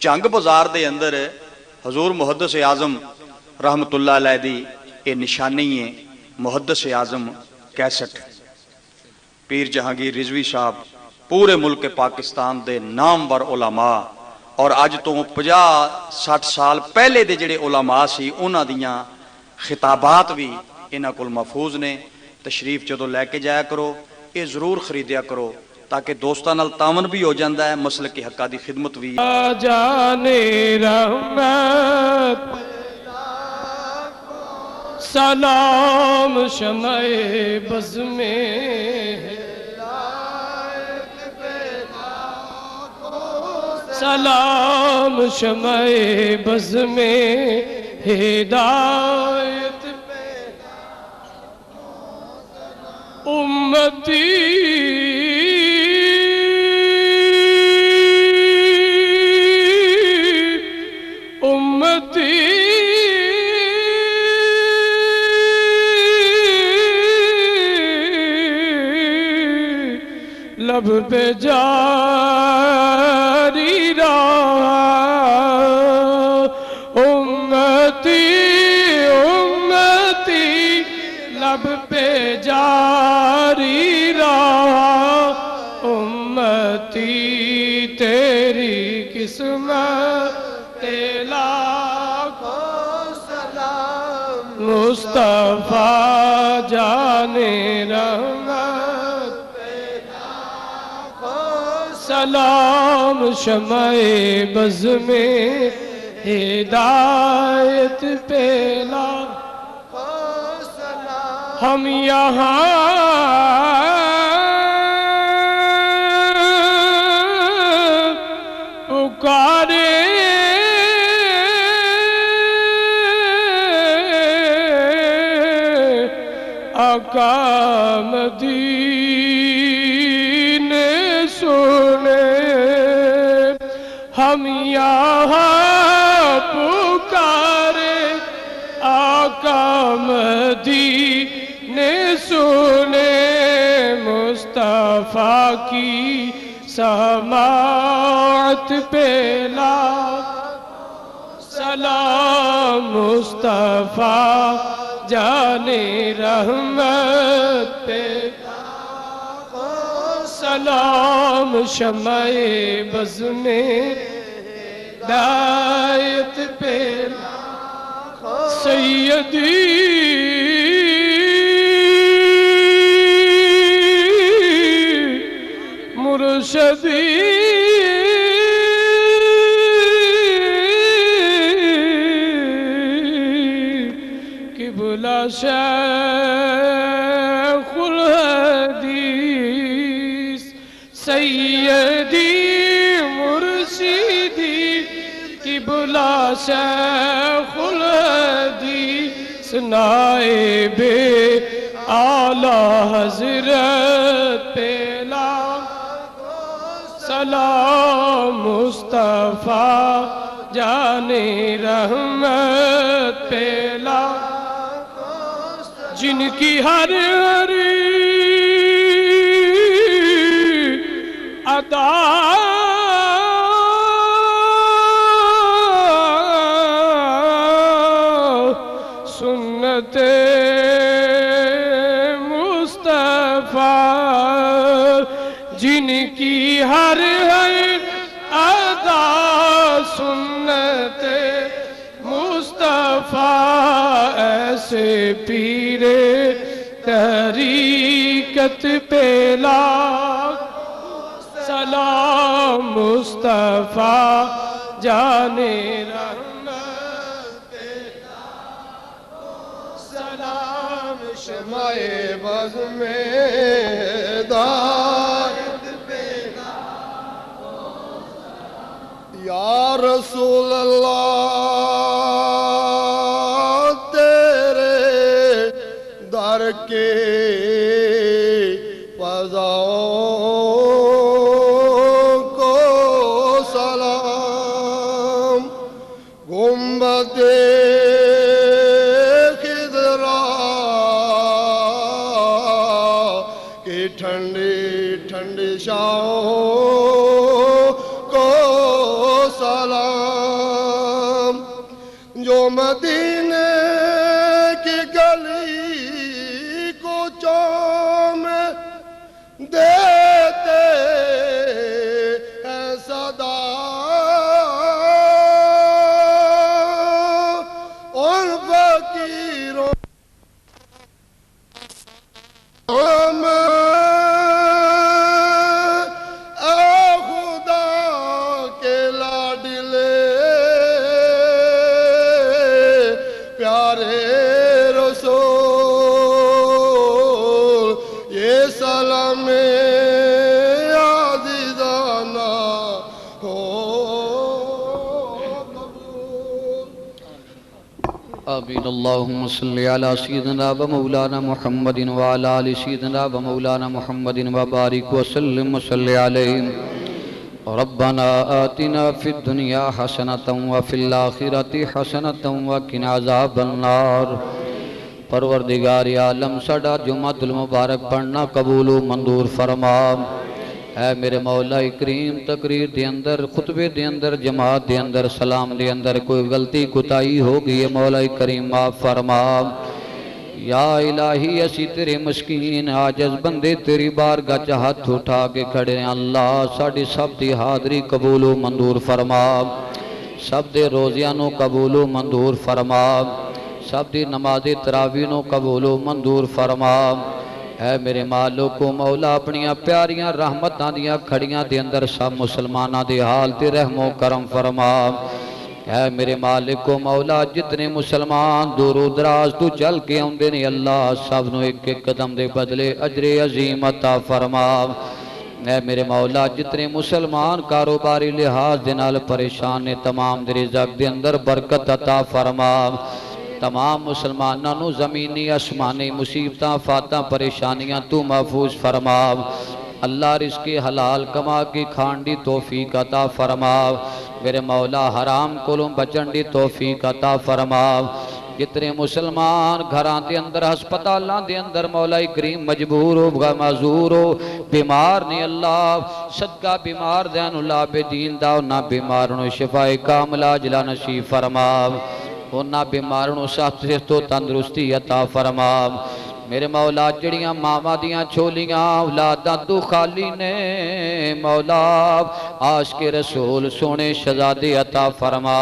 जंग बाजार दे अंदर हजूर मुहद्दिस आज़म रहमतुल्लाह अलैह दी ये निशानी है। मुहद्दिस आज़म कैसेट पीर जहांगीर रिजवी साहब पूरे मुल्क पाकिस्तान दे नामवर उलमा और अज तो 50-60 साल पहले दे जिहड़े उलमा सी उन्हां दियां खिताबात भी इन्हां कोल महफूज ने। तशरीफ जदों लैके जाया करो, ये जरूर खरीदिया करो ताकि दोस्तां नाल तावन भी हो जाता है, मसल के हक्का दी खिदमत भी। जाने रहमत सलाम शमए बज़ में, सलाम शमए बज़ में हिदायत उम्मती उम्मती लब पे जारी रहा उम्मती उम्मती लब पे जारी रहा उम्मती तेरी किस्मत लाखों सलाम मुस्तफा जाने रहमत सलाम शमए बज़ में हिदायत पेला हम यहाँ पुकारे आका मदीने सुने हम यहाँ पुकारे मुस्तफ़ा की समाअत पे सलाम मुस्तफ़ा जाने रहमत पे सलाम शम्ए बज़ में दायत पे सैयदी मुर्शदी किबला शेखुल हदीस सैयदी मुर्शिदी किबला शेखुल हदीस नाइबे आला हज़रत पे सलाम मुस्तफ़ा जाने रहमत पे जिनकी हर हर अदा सुन्नते मुस्तफ़ा जिनकी हर हर अदा सुन्नते मुस्तफ़ा ऐसे पीरे तरीकत पे सलाम मुस्तफ़ा जाने रहमत पे सलाम शम्ए बज़ में दायत पे या रसूल अल्लाह तेरे दर के फ़ज़ाओं को सलाम गुंबदे खिदरा की ठंडी ठंडी शाओं को सलाम जो मदीने की गली चौम देते हैं सदा उन फकीरों खुदा के लाडिले प्यारे रसूल ये सलाम आज़िज़ाना हो आमीन अल्लाहुम्मा सल्लि अला सय्यिदिना व मौलाना मुहम्मदिन व अला आलि सय्यिदिना व मौलाना मुहम्मदिन व बारिक व सल्लिम व सल्लि अलैहि रब्बना आतिना फिद दुनिया हसनतन व फिल आखिरति हसनतन व किना अज़ाबन नार। परवरदिगार आलम साडा जुमातुल मुबारक पढ़ना कबूल मंजूर फरमा। है मेरे मौला करीम तकरीर दे अंदर खुतबे दे अंदर जमात दे अंदर सलाम दे अंदर कोई गलती कुताई हो गई है मौला करीम माफ फरमा। या इलाही असी तेरे मस्कीन आजज़ बंदे तेरी बारगाह च हाथ उठा के खड़े हैं। अल्लाह साडी सब दी हाज़री कबूल मंजूर फरमा। सब दे रोज़ियां नूं कबूल मंजूर फरमा। सब दी नमाज़े तरावी नूं कबूल मंजूर फरमा। है मेरे मालिको मौला अपनियां प्यारियां रहमतां दियां खड़ियां दे अंदर सब मुसलमानां दे हाल ते रहमो करम फरमा। है मेरे मालिको मौला जितने मुसलमान दूरों दराज तू चल के आउंदे ने अल्लाह सब नूं एक एक कदम दे बदले अजरे अजीम अता फरमा। है मेरे मौला जितने मुसलमान कारोबारी लिहाज दे नाल परेशान ने तमाम दे रिज़्क़ दे अंदर बरकत अता फरमा। तमाम मुसलमानों नूं ज़मीनी आसमानी मुसीबतां फातां परेशानियां तू महफूज फरमा। अल्लाह रिज़्क़े हलाल कमा के खाण दी तौफीक अता फरमा। मेरे मौला हराम कोलों बचण दी तौफीक अता फरमा। जितने मुसलमान घरां दे अंदर हस्पतालों के अंदर मौलाई करीम मजबूर हो माजूर हो बीमार ने अल्लाह सदका बीमार दैन लाबे दीन दा उन्हां बीमार नूं शिफाए कामला जिला नसीब फरमा उन्हां बीमार नूं सख्त तो तंदुरुस्ती अता फरमा मेरे मौला जड़ियां मावां दियां छोलियां औलादां तू खाली ने मौला आशिक़े रसूल सोने शहजादे अता फरमा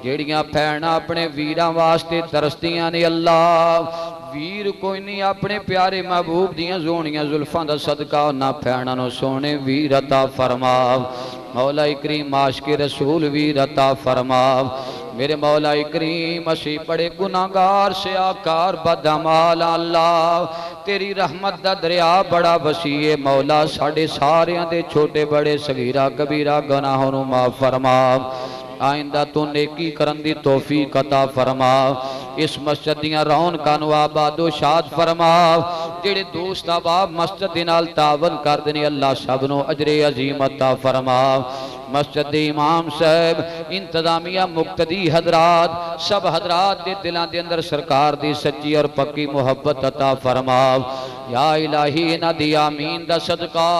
जड़ियां भैणां अपने वीरां वास्ते तरसदियां ने अल्लाह वीर कोई नहीं अपने प्यारे महबूब दियां सोहणियां जुल्फां दा सदका उन्हां भैणां नूं सोने वीर अता फरमा मौला करीम आशिक़े रसूल वीर अता फरमा मेरे मौला करीम असी बड़े गुनाहगार से आकार बदमाल अल्लाह तेरी रहमत दा दरिया बड़ा वसी है मौला साढ़े सारियां दे छोटे बड़े सगीरा कबीरा गुनाहों नूं माफ फरमा आइंदा तू नेकी करन दी तौफीक अता फरमा इस मस्जिद दियां रौनकां नूं आबादो शाद फरमा जेड़े दोस्त अहबाब मस्जिद दे नाल तावन करदे ने अल्लाह सब नूं अजरे अजीम अता फरमा मस्जिद दे इमाम साहब इंतजामिया मुक्तदी हजरात सब हजरात दे दिलां दे अंदर सरकार दी सच्ची और पक्की मुहब्बत अता फरमा या इलाही इन्हां दी आमीन दा सदका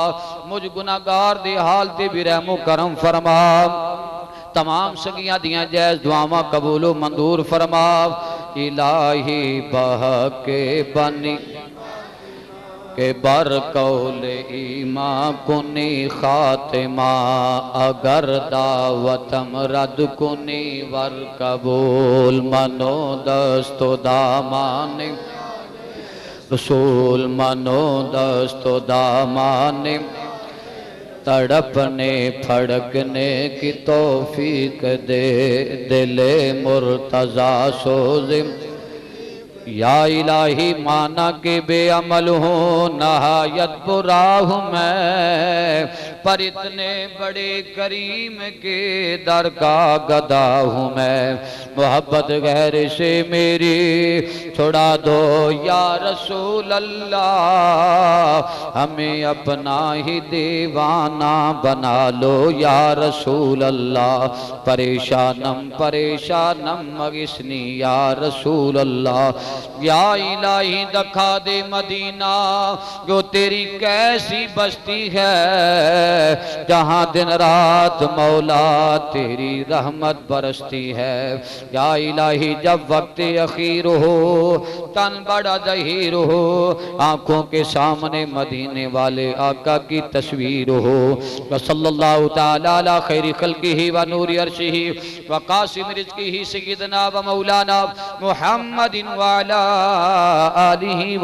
मुझ गुनाहगार दे हाल ते भी रहमो करम फरमा तमाम सगियां दियां जैज़ दुआवां कबूलो मंजूर फरमा इलाही बहके बनी के बर कौले ईमा कुनी खातिमा अगर दावतम रद कुनी वर कबूल मनो दस्तो दामाने रसूल मनो दस्तो दामाने तड़पने फड़कने की तौफीक दे दिले मुर्तजा सोजिम या इलाही माना के बेअमल हो नहायत बुरा हूँ मैं पर इतने बड़े करीम के दर का गदा हूँ मैं मोहब्बत गैर से मेरी छुड़ा दो या रसूल अल्लाह हमें अपना ही दीवाना बना लो या रसूल अल्लाह परेशानम परेशानम मगिस्नी या रसूल अल्लाह या इलाही दखा दे मदीना जो तेरी कैसी बस्ती है जहाँ दिन रात मौला तेरी रहमत बरसती है या इलाही जब वक्त अखीर हो तन बड़ा जहीर हो आंखों के सामने मदीने वाले आका की तस्वीर हो सल्लल्लाहु तआला अला खैरी खल्किही व नूरी अर्शिही व कासिम रिज़्क़िही सय्यदना व मौलाना मुहम्मदिन व अला आलिही